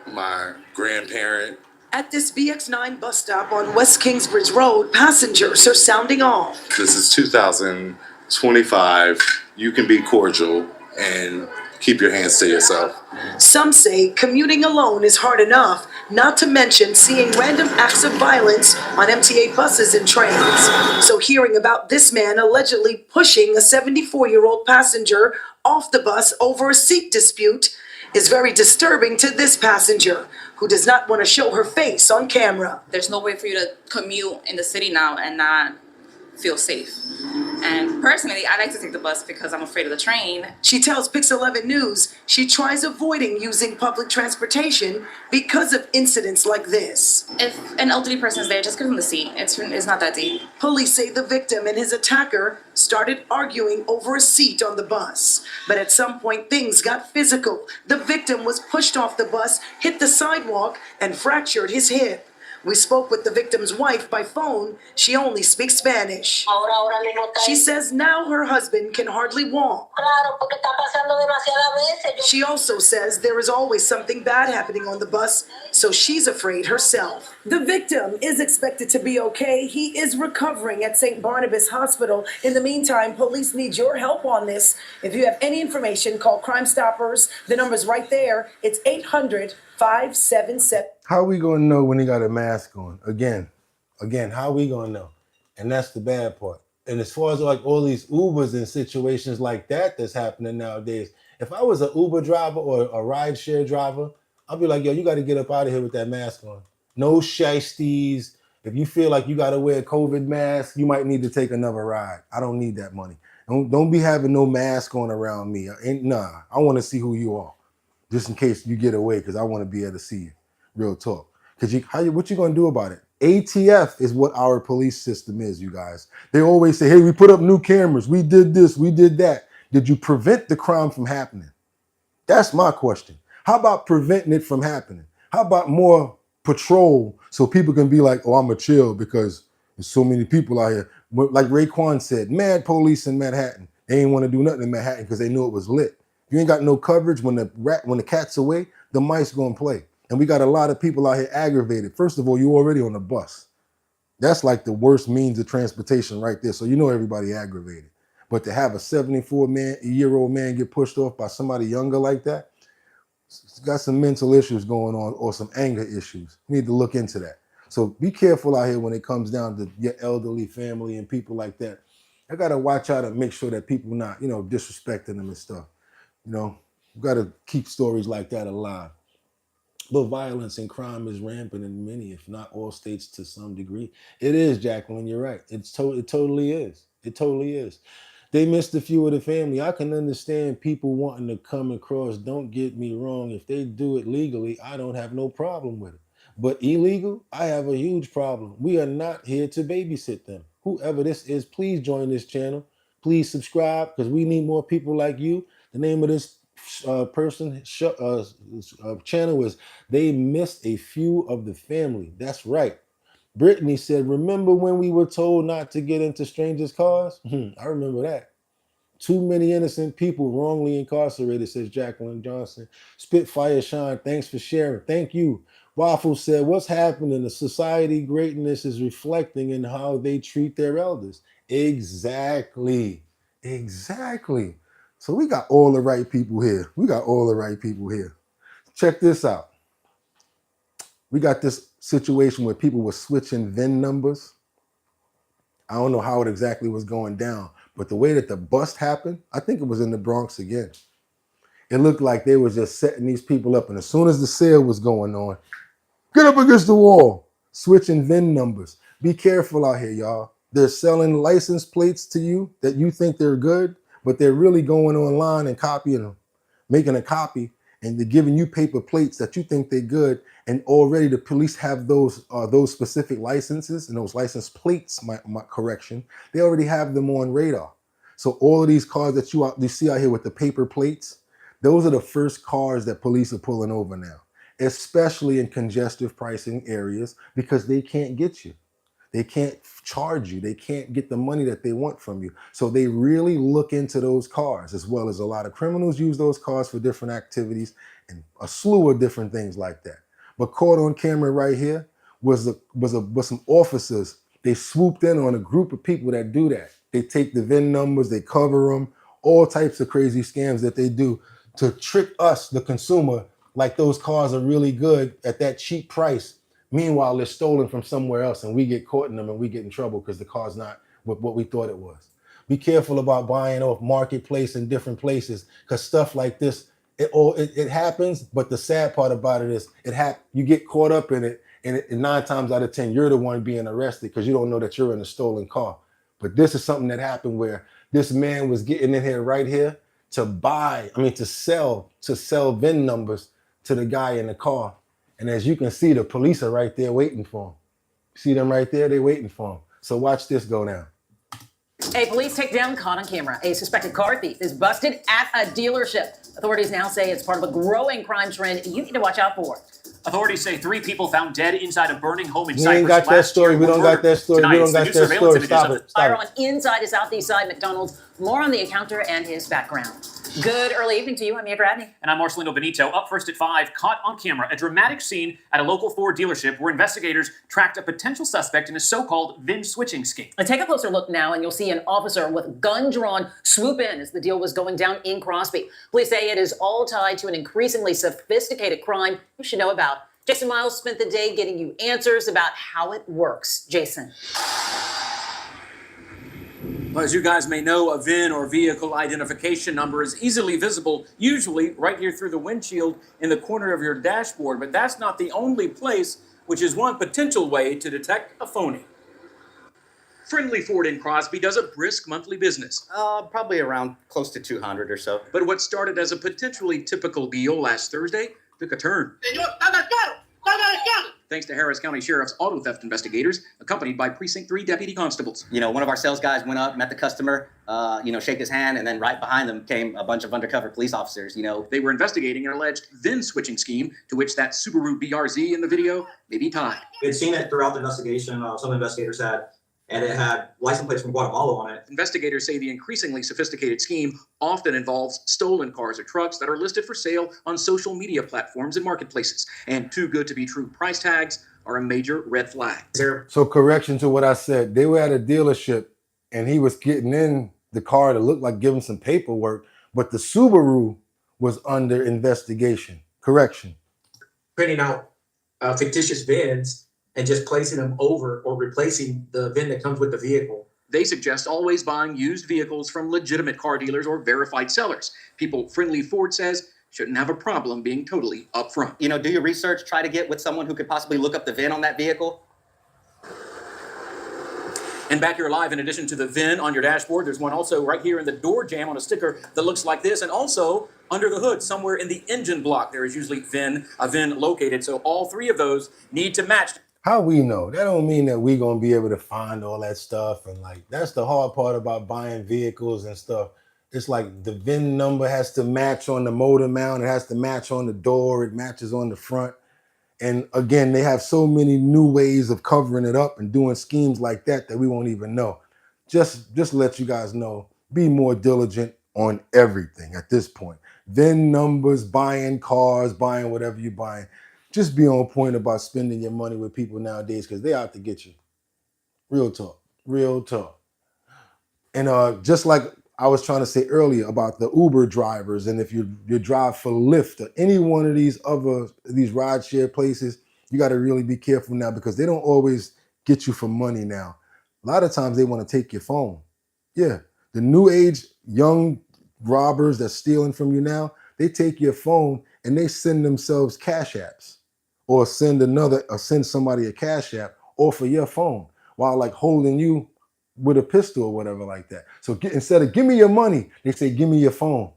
my grandparent. At this BX9 bus stop on West Kingsbridge Road, passengers are sounding off. This is 2025. You can be cordial and keep your hands to yourself. Some say commuting alone is hard enough, not to mention seeing random acts of violence on MTA buses and trains. So hearing about this man allegedly pushing a 74-year-old passenger off the bus over a seat dispute is very disturbing to this passenger, who does not want to show her face on camera. There's no way for you to commute in the city now and not feel safe. And personally, I like to take the bus because I'm afraid of the train. She tells Pix 11 News she tries avoiding using public transportation because of incidents like this. If an elderly person is there, just give them the seat. It's not that deep. Police say the victim and his attacker started arguing over a seat on the bus. But at some point, things got physical. The victim was pushed off the bus, hit the sidewalk, and fractured his hip. We spoke with the victim's wife by phone. She only speaks Spanish. She says now her husband can hardly walk. She also says there is always something bad happening on the bus, so she's afraid herself. The victim is expected to be okay. He is recovering at St. Barnabas Hospital. In the meantime, police need your help on this. If you have any information, call Crime Stoppers. The number's right there. It's 800-577. How are we gonna know when he got a mask on? Again, how are we gonna know? And that's the bad part. And as far as like all these Ubers and situations like that that's happening nowadays, if I was an Uber driver or a rideshare driver, I'd be like, yo, you got to get up out of here with that mask on. No shiesties. If you feel like you got to wear a COVID mask, you might need to take another ride. I don't need that money. Don't be having no mask on around me. Nah, I want to see who you are, just in case you get away, because I want to be able to see you. Real talk. Because what you going to do about it? ATF is what our police system is, you guys. They always say, hey, we put up new cameras. We did this. We did that. Did you prevent the crime from happening? That's my question. How about preventing it from happening? How about more patrol so people can be like, oh, I'm a chill because there's so many people out here. Like Raekwon said, mad police in Manhattan. They ain't want to do nothing in Manhattan because they knew it was lit. If you ain't got no coverage when the cat's away, the mice gonna play. And we got a lot of people out here aggravated. First of all, you already on the bus. That's like the worst means of transportation right there. So you know everybody aggravated. But to have a 74-year-old man get pushed off by somebody younger like that, it's got some mental issues going on or some anger issues. You need to look into that. So be careful out here when it comes down to your elderly family and people like that. I got to watch out and make sure that people not, disrespecting them and stuff. You got to keep stories like that alive. But violence and crime is rampant in many, if not all states to some degree. It is, Jacqueline, you're right. It totally is. It totally is. They missed a few of the family. I can understand people wanting to come across. Don't get me wrong. If they do it legally, I don't have no problem with it. But illegal, I have a huge problem. We are not here to babysit them. Whoever this is, please join this channel. Please subscribe because we need more people like you. The name of this channel is They Missed a Few of the Family. That's right. Brittany said, remember when we were told not to get into strangers' cars? I remember that. Too many innocent people wrongly incarcerated, says Jacqueline Johnson. Spitfire Shine, thanks for sharing. Thank you. Waffle said, what's happening? The society greatness is reflecting in how they treat their elders. Exactly. So we got all the right people here. Check this out. We got this situation where people were switching VIN numbers. I don't know how it exactly was going down, but the way that the bust happened, I think it was in the Bronx again. It looked like they were just setting these people up, and as soon as the sale was going on, get up against the wall, switching VIN numbers. Be careful out here, y'all. They're selling license plates to you that you think they're good, but they're really going online and copying them, making a copy, and they're giving you paper plates that you think they're good, and already the police have those specific licenses and those license plates, my correction, they already have them on radar. So all of these cars that you see out here with the paper plates, those are the first cars that police are pulling over now, especially in congestive pricing areas, because they can't get you. They can't charge you. They can't get the money that they want from you. So they really look into those cars, as well as a lot of criminals use those cars for different activities and a slew of different things like that. But caught on camera right here was some officers. They swooped in on a group of people that do that. They take the VIN numbers, they cover them, all types of crazy scams that they do to trick us, the consumer, like those cars are really good at that cheap price. Meanwhile, they're stolen from somewhere else and we get caught in them and we get in trouble because the car's not what we thought it was. Be careful about buying off marketplace in different places because stuff like this, it happens, but the sad part about it is you get caught up in it, and 9 times out of 10, you're the one being arrested because you don't know that you're in a stolen car. But this is something that happened where this man was getting in here right here to sell VIN numbers to the guy in the car. And as you can see, the police are right there waiting for him. See them right there? They're waiting for him. So watch this go down. A police takedown caught on camera. A suspected car thief is busted at a dealership. Authorities now say it's part of a growing crime trend you need to watch out for. Authorities say 3 people found dead inside a burning home in We Cyprus ain't got that last story. year We were don't got murdered. that story. Tonight, We don't it's the got new that surveillance story. images Stop of it. the Fire on inside a Southeast Side McDonald's. More on the encounter and his background. Good early evening to you. I'm Mia Gradney. And I'm Marcelino Benito. Up first at 5, caught on camera, a dramatic scene at a local Ford dealership where investigators tracked a potential suspect in a so-called VIN switching scheme. And take a closer look now, and you'll see an officer with gun drawn swoop in as the deal was going down in Crosby. Police say it is all tied to an increasingly sophisticated crime you should know about. Jason Miles spent the day getting you answers about how it works. Jason. Well, as you guys may know, a VIN or vehicle identification number is easily visible, usually right here through the windshield in the corner of your dashboard. But that's not the only place, which is one potential way to detect a phony. Friendly Ford in Crosby does a brisk monthly business. Probably around close to 200 or so. But what started as a potentially typical deal last Thursday took a turn. Thanks to Harris County Sheriff's auto theft investigators, accompanied by Precinct 3 deputy constables. You know, one of our sales guys went up, met the customer, shake his hand, and then right behind them came a bunch of undercover police officers, They were investigating an alleged VIN switching scheme to which that Subaru BRZ in the video may be tied. We had seen it throughout the investigation. Some investigators had, and it had license plates from Guatemala on it. Investigators say the increasingly sophisticated scheme often involves stolen cars or trucks that are listed for sale on social media platforms and marketplaces. And too good to be true price tags are a major red flag. So correction to what I said. They were at a dealership and he was getting in the car to look like giving some paperwork, but the Subaru was under investigation. Correction. Printing out fictitious VINs and just placing them over or replacing the VIN that comes with the vehicle. They suggest always buying used vehicles from legitimate car dealers or verified sellers. People Friendly Ford says shouldn't have a problem being totally upfront. Do your research, try to get with someone who could possibly look up the VIN on that vehicle. And back here live, in addition to the VIN on your dashboard, there's one also right here in the door jamb on a sticker that looks like this, and also under the hood, somewhere in the engine block, there is usually a VIN located. So all 3 of those need to match. How we know? That don't mean that we gonna be able to find all that stuff. And that's the hard part about buying vehicles and stuff. It's like the VIN number has to match on the motor mount. It has to match on the door. It matches on the front. And again, they have so many new ways of covering it up and doing schemes like that we won't even know. Just let you guys know, be more diligent on everything at this point. VIN numbers, buying cars, buying whatever you're buying. Just be on point about spending your money with people nowadays because they out to get you. Real talk. Real talk. And just like I was trying to say earlier about the Uber drivers, and if you drive for Lyft or any one of these rideshare places, you got to really be careful now because they don't always get you for money now. A lot of times they want to take your phone. Yeah, the new age young robbers that's stealing from you now, they take your phone and they send themselves cash apps or send somebody a cash app off of your phone while holding you with a pistol or whatever like that. So instead of give me your money, they say, give me your phone.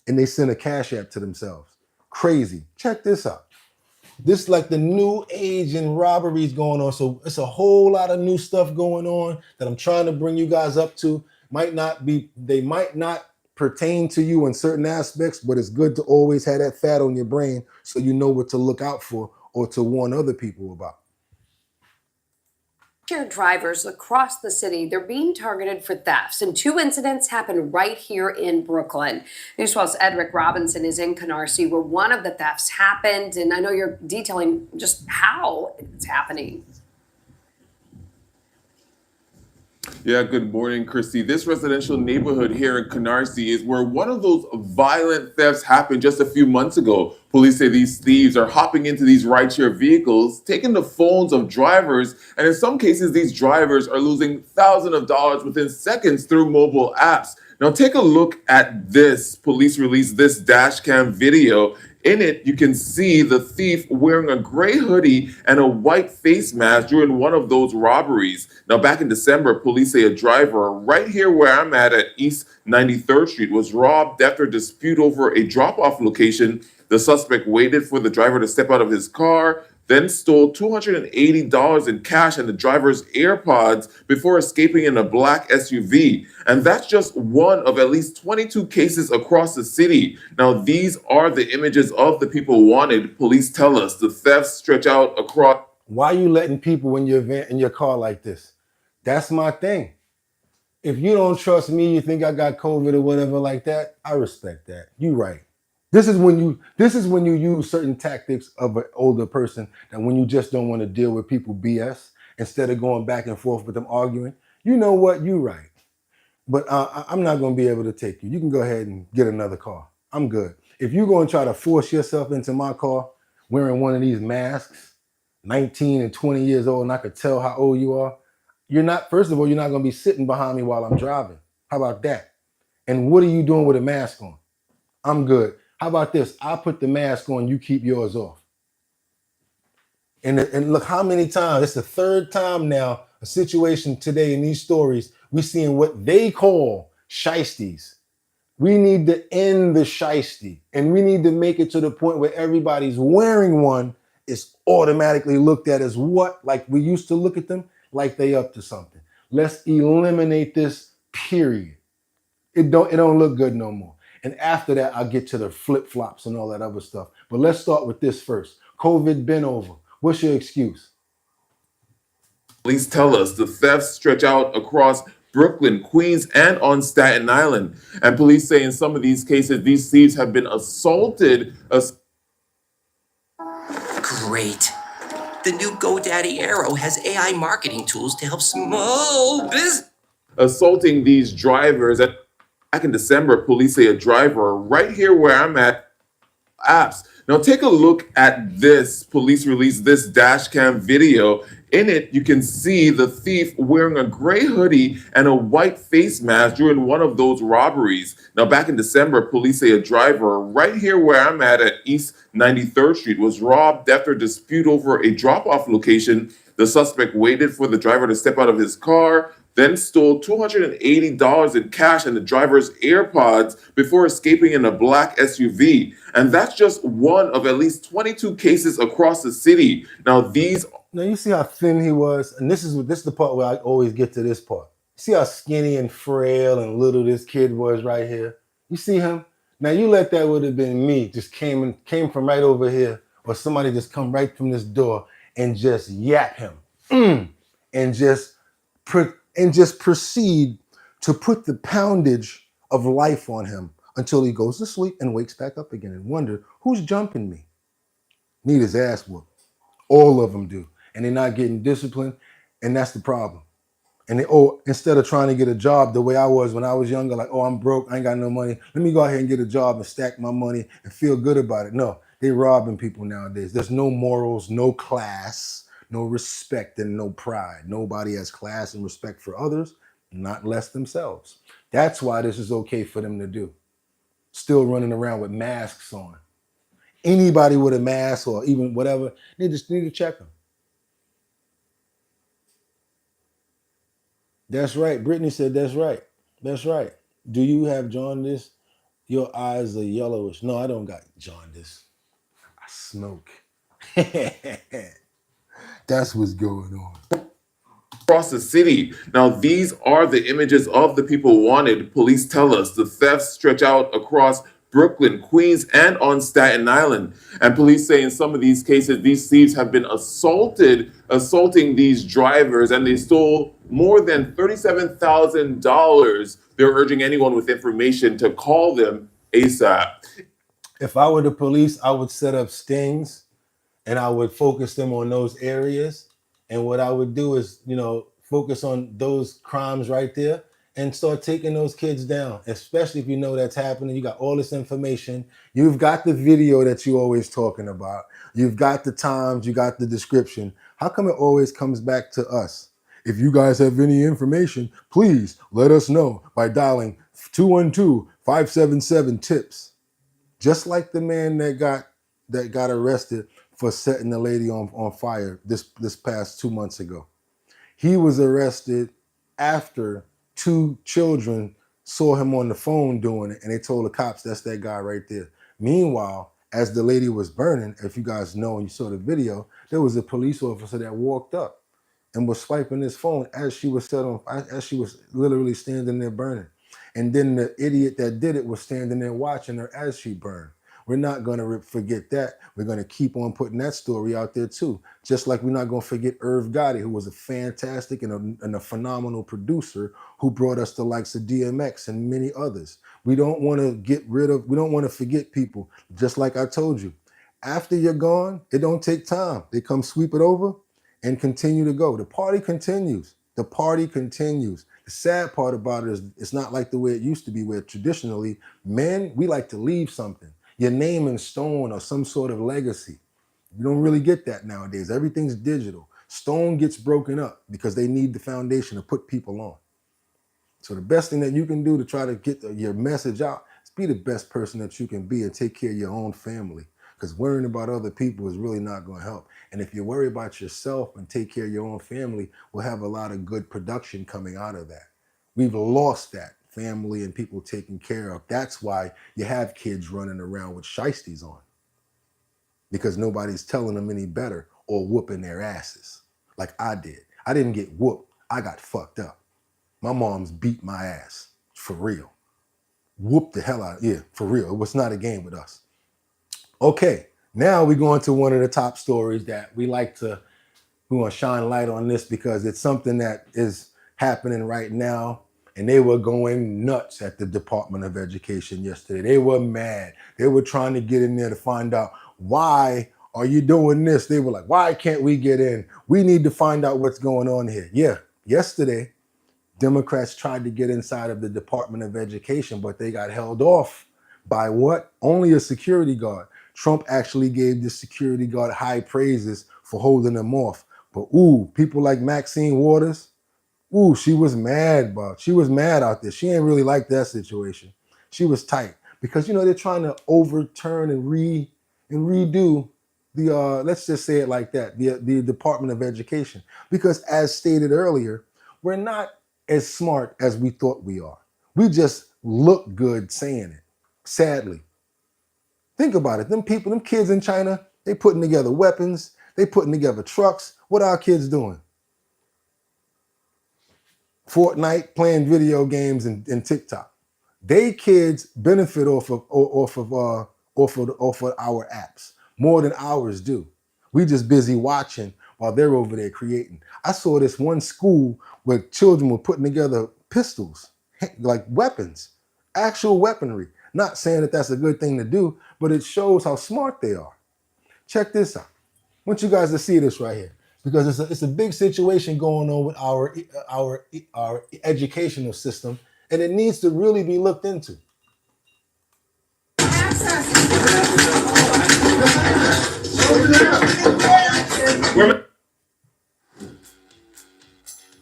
And they send a cash app to themselves. Crazy. Check this out. This is like the new age in robberies going on. So it's a whole lot of new stuff going on that I'm trying to bring you guys up to. They might not pertain to you in certain aspects, but it's good to always have that fat on your brain so you know what to look out for or to warn other people about. Drivers across the city, they're being targeted for thefts, and 2 incidents happened right here in Brooklyn. News 12's Edric Robinson is in Canarsie where one of the thefts happened, and I know you're detailing just how it's happening. Yeah, good morning, Christy. This residential neighborhood here in Canarsie is where one of those violent thefts happened just a few months ago. Police say these thieves are hopping into these rideshare vehicles, taking the phones of drivers, and in some cases, these drivers are losing thousands of dollars within seconds through mobile apps. Now, take a look at this. Police released this dash cam video. In it, you can see the thief wearing a gray hoodie and a white face mask during one of those robberies. Now, back in December, police say a driver right here where I'm at East 93rd Street was robbed after a dispute over a drop-off location. The suspect waited for the driver to step out of his car, then stole $280 in cash and the driver's AirPods before escaping in a black SUV. And that's just one of at least 22 cases across the city. Now, these are the images of the people wanted. Police tell us the thefts stretch out across. Why are you letting people in your car like this? That's my thing. If you don't trust me, you think I got COVID or whatever like that, I respect that. You right. This is when you use certain tactics of an older person, that when you just don't want to deal with people BS, instead of going back and forth with them arguing. You know what? You right. But I'm not going to be able to take you. You can go ahead and get another car. I'm good. If you're going to try to force yourself into my car wearing one of these masks, 19 and 20 years old, and I could tell how old you are, first of all, you're not going to be sitting behind me while I'm driving. How about that? And what are you doing with a mask on? I'm good. How about this? I put the mask on, you keep yours off. And look how many times, it's the third time now, a situation today in these stories, we're seeing what they call shiesties. We need to end the shiesty, and we need to make it to the point where everybody's wearing one is automatically looked at as what? Like we used to look at them, like they up to something. Let's eliminate this, period. It don't look good no more. And after that, I'll get to the flip-flops and all that other stuff. But let's start with this first. COVID been over. What's your excuse? Police tell us the thefts stretch out across Brooklyn, Queens, and on Staten Island. And police say in some of these cases, these thieves have been assaulted. Great. The new GoDaddy Arrow has AI marketing tools to help small business. Assaulting these drivers. Back in December, police say a driver right here where I'm at apps. Now take a look at this. Police released this dash cam video. In it, you can see the thief wearing a gray hoodie and a white face mask during one of those robberies. Now back in December, police say a driver right here where I'm at East 93rd Street was robbed after a dispute over a drop-off location. The suspect waited for the driver to step out of his car, then stole $280 in cash and the driver's AirPods before escaping in a black SUV. And that's just one of at least 22 cases across the city. Now you see how thin he was? And this is the part where I always get to this part. See how skinny and frail and little this kid was right here? You see him? Now you let that would have been me, just came from right over here, or somebody just come right from this door and just yap him. And just proceed to put the poundage of life on him until he goes to sleep and wakes back up again and wonder, who's jumping me? Need his ass whooped. All of them do. And they're not getting disciplined, and that's the problem. And instead of trying to get a job the way I was when I was younger, like, I'm broke, I ain't got no money, let me go ahead and get a job and stack my money and feel good about it. No, they're robbing people nowadays. There's no morals, no class, no respect, and no pride. Nobody has class and respect for others, not less themselves. That's why this is okay for them to do. Still running around with masks on. Anybody with a mask or even whatever, they just need to check them. That's right. Brittany said that's right. That's right. Do you have jaundice? Your eyes are yellowish. No, I don't got jaundice. I smoke. That's what's going on. Across the city. Now, these are the images of the people wanted. Police tell us the thefts stretch out across Brooklyn, Queens, and on Staten Island. And police say in some of these cases, these thieves have been assaulting these drivers, and they stole more than $37,000. They're urging anyone with information to call them ASAP. If I were the police, I would set up stings and I would focus them on those areas. And what I would do is, focus on those crimes right there and start taking those kids down, especially if you know that's happening. You got all this information. You've got the video that you're always talking about. You've got the times, you got the description. How come it always comes back to us? If you guys have any information, please let us know by dialing 212-577-TIPS. Just like the man that got arrested for setting the lady on fire this past 2 months ago. He was arrested after 2 children saw him on the phone doing it, and they told the cops that's that guy right there. Meanwhile, as the lady was burning, if you guys know and you saw the video, there was a police officer that walked up and was swiping his phone as she was as she was literally standing there burning. And then the idiot that did it was standing there watching her as she burned. We're not going to forget that. We're going to keep on putting that story out there too. Just like we're not going to forget Irv Gotti, who was a fantastic and a phenomenal producer who brought us the likes of DMX and many others. We don't want to forget people. Just like I told you, after you're gone, it don't take time. They come sweep it over and continue to go. The party continues. The party continues. The sad part about it is it's not like the way it used to be, where traditionally men, we like to leave something. Your name in stone or some sort of legacy. You don't really get that nowadays. Everything's digital. Stone gets broken up because they need the foundation to put people on. So the best thing that you can do to try to get your message out is be the best person that you can be and take care of your own family. Because worrying about other people is really not going to help. And if you worry about yourself and take care of your own family, we'll have a lot of good production coming out of that. We've lost that, family and people taken care of. That's why you have kids running around with shiesties on. Because nobody's telling them any better or whooping their asses like I did. I didn't get whooped. I got fucked up. My mom's beat my ass, for real. Whooped the hell out of it. Yeah, for real. It was not a game with us. Okay, now we go into one of the top stories that we want to shine light on this because it's something that is happening right now. And they were going nuts at the Department of Education yesterday. They were mad. They were trying to get in there to find out, why are you doing this? They were like, why can't we get in? We need to find out what's going on here. Yeah, yesterday, Democrats tried to get inside of the Department of Education, but they got held off by what? Only a security guard. Trump actually gave the security guard high praises for holding them off. But people like Maxine Waters, she was mad, bro. She was mad out there. She ain't really like that situation. She was tight because, they're trying to overturn and redo the, let's just say it like that, the Department of Education. Because as stated earlier, we're not as smart as we thought we are. We just look good saying it, sadly. Think about it. Them kids in China, they putting together weapons. They putting together trucks. What are our kids doing? Fortnite, playing video games and TikTok. They kids benefit off of our apps more than ours do. We just busy watching while they're over there creating. I saw this one school where children were putting together pistols, like weapons, actual weaponry. Not saying that that's a good thing to do, but it shows how smart they are. Check this out. I want you guys to see this right here because it's a big situation going on with our educational system, and it needs to really be looked into.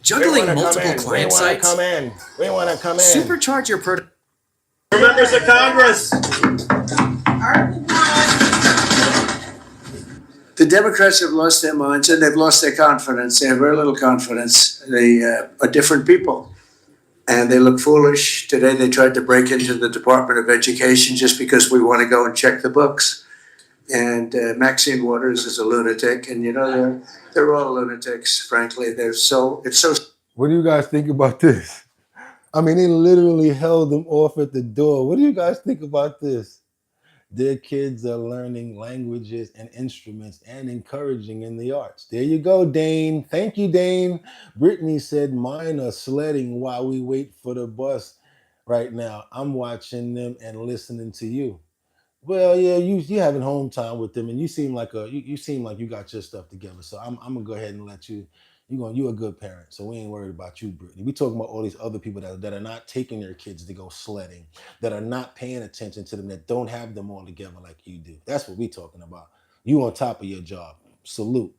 Juggling multiple client sites? We want to come in. Supercharge your product. Members of Congress. The Democrats have lost their minds and they've lost their confidence. They have very little confidence. They are different people and they look foolish. Today they tried to break into the Department of Education just because we want to go and check the books. And Maxine Waters is a lunatic, and they're all lunatics. Frankly, it's so. What do you guys think about this? I mean, they literally held them off at the door. What do you guys think about this? Their kids are learning languages and instruments and encouraging in the arts. There you go, Dane. Thank you, Dane. Brittany said, mine are sledding while we wait for the bus right now. I'm watching them and listening to you. Well, yeah, you having home time with them, and you seem like you got your stuff together. So I'm gonna go ahead and let you You a good parent, so we ain't worried about you, Brittany. We talking about all these other people that are not taking their kids to go sledding, that are not paying attention to them, that don't have them all together like you do. That's what we talking about. You on top of your job. Salute.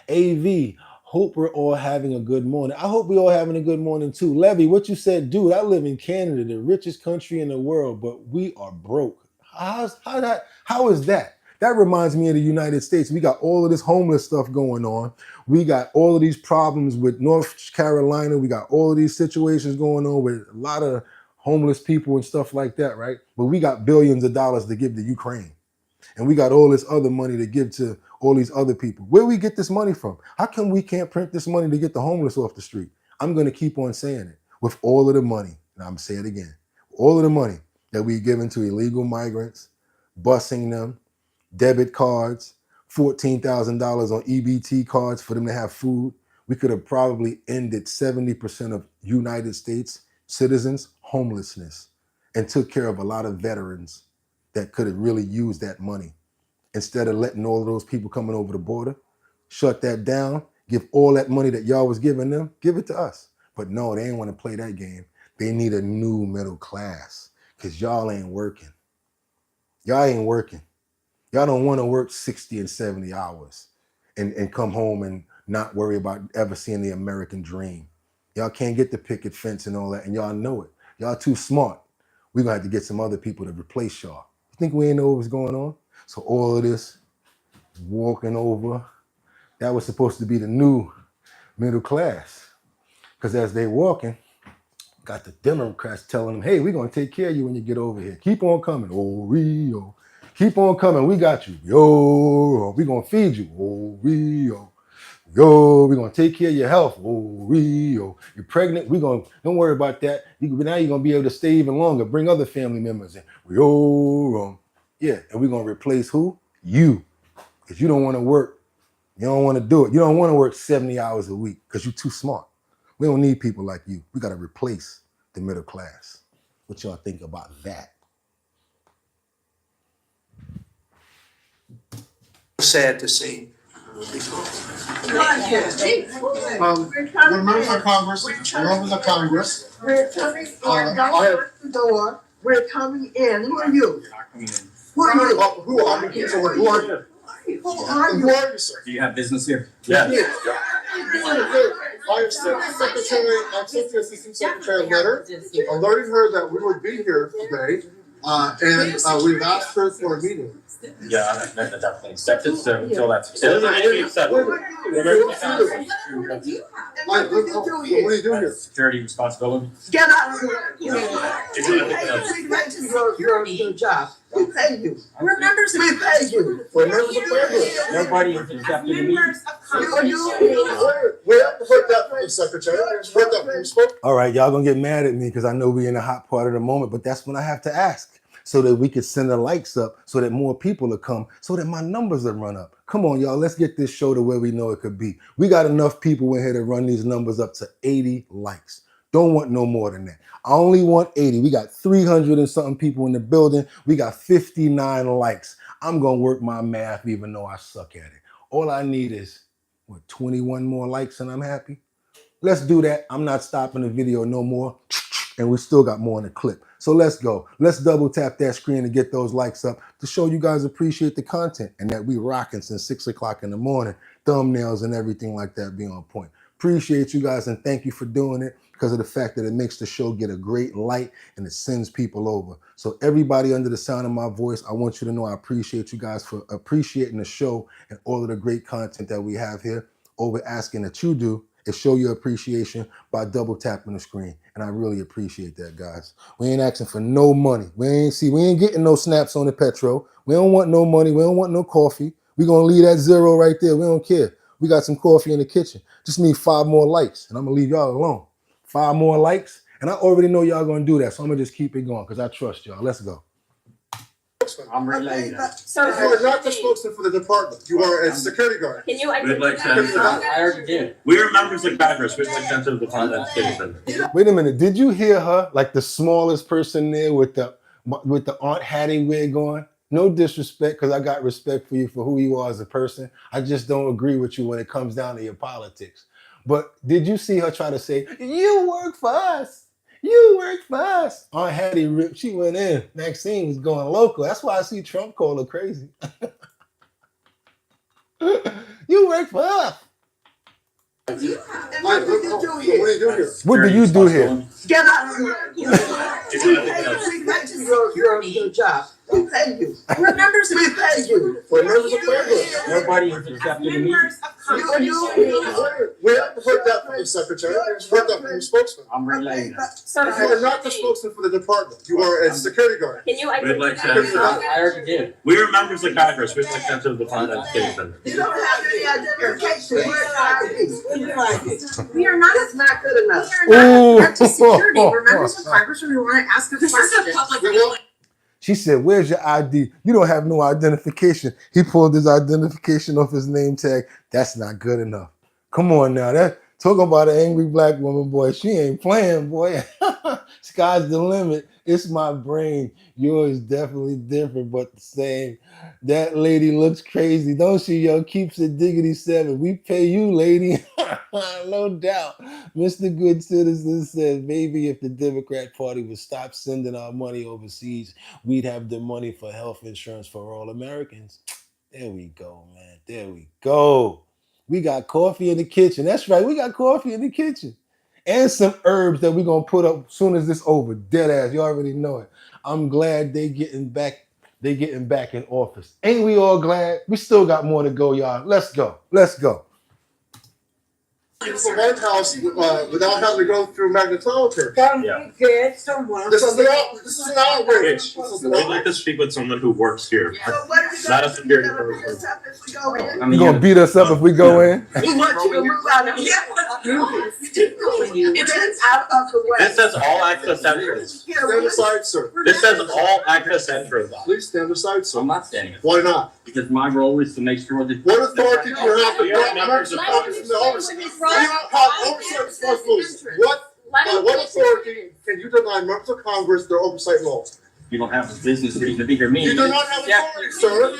AV, hope we're all having a good morning. I hope we all having a good morning too. Levy, what you said, dude, I live in Canada, the richest country in the world, but we are broke. How is that? That reminds me of the United States. We got all of this homeless stuff going on. We got all of these problems with North Carolina. We got all of these situations going on with a lot of homeless people and stuff like that, right? But we got billions of dollars to give to Ukraine. And we got all this other money to give to all these other people. Where we get this money from? How come we can't print this money to get the homeless off the street? I'm going to keep on saying it. With all of the money, and I'm going to say it again, all of the money that we given to illegal migrants, busing them, debit cards, $14,000 on EBT cards for them to have food, we could have probably ended 70% of United States citizens' homelessness and took care of a lot of veterans that could have really used that money. Instead of letting all of those people coming over the border, shut that down, give all that money that y'all was giving them, give it to us. But no, they ain't want to play that game. They need a new middle class because y'all ain't working. Y'all ain't working. Y'all don't want to work 60 and 70 hours and come home and not worry about ever seeing the American dream. Y'all can't get the picket fence and all that, and y'all know it. Y'all too smart. We're going to have to get some other people to replace y'all. You think we ain't know what's going on? So all of this walking over, that was supposed to be the new middle class. Because as they walking, got the Democrats telling them, hey, we're going to take care of you when you get over here. Keep on coming. Oh, Rio. Keep on coming. We got you. Yo, we're going to feed you. Oh, Rio. Yo, we're going to take care of your health. Oh, Rio. You're pregnant. Don't worry about that. Now you're going to be able to stay even longer. Bring other family members in. Yo, yeah. And we're going to replace who? You. Because you don't want to work. You don't want to do it. You don't want to work 70 hours a week because you're too smart. We don't need people like you. We got to replace the middle class. What y'all think about that? Sad to see. Members of Congress, we're coming in, don't shut the door, we're coming in. Who are you? Who are you? Who are you? Who are you? Who are you, sir? Do you have business here? Yeah. I have sent the Assistant Secretary a letter alerting her that we would be here today, and we've asked her for a meeting. Yeah, that's definitely accepted, so until that's accepted. What are you doing here? Security responsibility. Get out of here. Your job. We pay you. We're members of We pay you. We're members of Congress. Nobody is accepted to meet. We have to put that from the Secretary. Put that from the Speaker. All right, y'all gonna get mad at me because I know we're in the hot part of the moment, but that's when I have to ask so that we can send the likes up so that more people will come, so that my numbers will run up. Come on, y'all, let's get this show to where we know it could be. We got enough people in here to run these numbers up to 80 likes. Don't want no more than that. I only want 80. We got 300 and something people in the building. We got 59 likes. I'm gonna work my math even though I suck at it. All I need is, 21 more likes and I'm happy? Let's do that. I'm not stopping the video no more. And we still got more in the clip. So let's go. Let's double tap that screen and get those likes up to show you guys appreciate the content and that we rocking since 6 o'clock in the morning. Thumbnails and everything like that be on point. Appreciate you guys and thank you for doing it because of the fact that it makes the show get a great light and it sends people over. So everybody under the sound of my voice, I want you to know I appreciate you guys for appreciating the show and all of the great content that we have here. All we're asking that you do is show your appreciation by double tapping the screen. And I really appreciate that, guys. We ain't asking for no money. We ain't getting no snaps on the petrol. We don't want no money. We don't want no coffee. We're going to leave that zero right there. We don't care. We got some coffee in the kitchen. Just need 5 more likes and I'm going to leave y'all alone. 5 more likes. And I already know y'all going to do that. So I'm going to just keep it going because I trust y'all. Let's go. I'm related. So you are not the spokesman for the department. You are a security guard. Can you I already did. We are members of Congress. We'd like to enter the Department. Wait a minute. Did you hear her? Like the smallest person there with the Aunt Hattie wig on? No disrespect, because I got respect for you for who you are as a person. I just don't agree with you when it comes down to your politics. But did you see her try to say, you work for us? You work for us. Aunt Hattie ripped, she went in. Maxine was going local. That's why I see Trump call her crazy. You work for us. What do you do here? What do you do here? Get out of here. We pay you your job. We pay you. We're members of Congress. We're members of Congress. Nobody is accepted to meet. We haven't heard that from the secretary. We've heard that from the spokesman. I'm relaying that. You are not the spokesman for the department. You are a security guard. Can you We'd like to. identify? I already did. We are members of Congress. We'd like to enter the Department of Education. You don't have any identification. Where's your ID? We are not. That's not good enough. We are not empty security. We're members of Congress and we want to ask a question. This is a public. She said, where's your ID? You don't have no identification. He pulled his identification off his name tag. That's not good enough. Come on now. That talking about an angry black woman, boy. She ain't playing, boy. Sky's the limit. It's my brain. Yours definitely different, but the same. That lady looks crazy, don't she, yo? Keeps it diggity 7. We pay you, lady. No doubt. Mr. Good Citizen says, maybe if the Democrat Party would stop sending our money overseas, we'd have the money for health insurance for all Americans. There we go, man. There we go. We got coffee in the kitchen. That's right. We got coffee in the kitchen. And some herbs that we're going to put up as soon as this over. Dead ass. You already know it. I'm glad they getting back in office. Ain't we all glad? We still got more to go, y'all. Let's go. Let's go. It's the White House without having to go through magnetometer. Yeah. This is an outrage. We'd like to speak with someone who works here. Not a security person. You going to beat us up if we go in? We want you to move out of here. It's out of the way. This says all access entrance. Stand aside, sir. This says all access entrance. Please stand aside, sir. I'm not standing. Why not? Because my role is to make sure that. What authority do you have to We are block members members of of Congress. Congress in the oversight? You have oversight responsibilities. What authority can you deny members of Congress their oversight laws? You don't have a business reason to be here. You do not have authority, sir.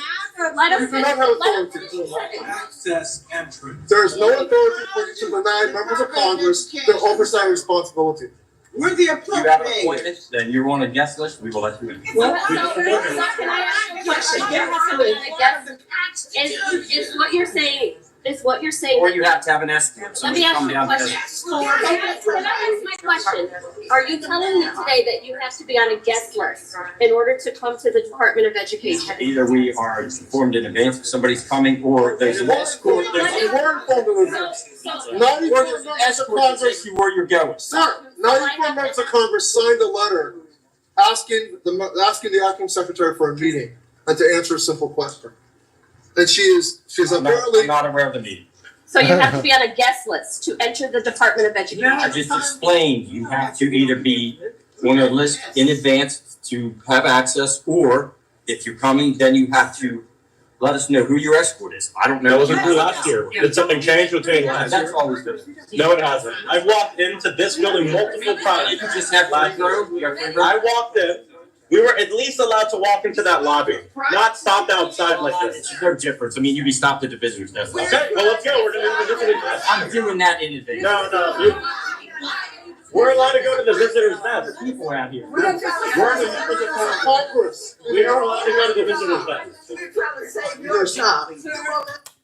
Let You do not have authority. Access entrance. There is no authority for you to deny members of Congress their oversight responsibility. We're the You have appointments, then you're on a guest list, we will let you in. Can I ask you a question? There has to be a guest. Is what you're saying. Is what you're saying. Or you have to have an escort. Let me ask you a question. Can I ask my question? Are you telling me today that you have to be on a guest list in order to come to the Department of Education? Either we are informed in advance if somebody's coming, or there's an escort. You were informed in advance. 94 members of Congress, You where you're going. sir, 94 members of Congress signed a letter asking the acting secretary for a meeting and to answer a simple question. And she's apparently. I'm not aware of the meeting. So you have to be on a guest list to enter the Department of Education. I just explained, you have to either be on a list in advance to have access, or if you're coming, then you have to let us know who your escort is. I don't know. That wasn't true last year. Did something change between last year? That's always been. No, it hasn't. I've walked into this building multiple times. You just have last year. I walked in. We were at least allowed to walk into that lobby, not stopped outside like this. There's no difference. I mean, you'd be stopped at the visitors desk. Okay, well, let's go. We're going to the visitors desk. I'm doing that in advance. No. We're allowed to go to the visitors desk. People out here. We're the members of Congress. We are allowed to go to the visitors desk. We're trying to save your job.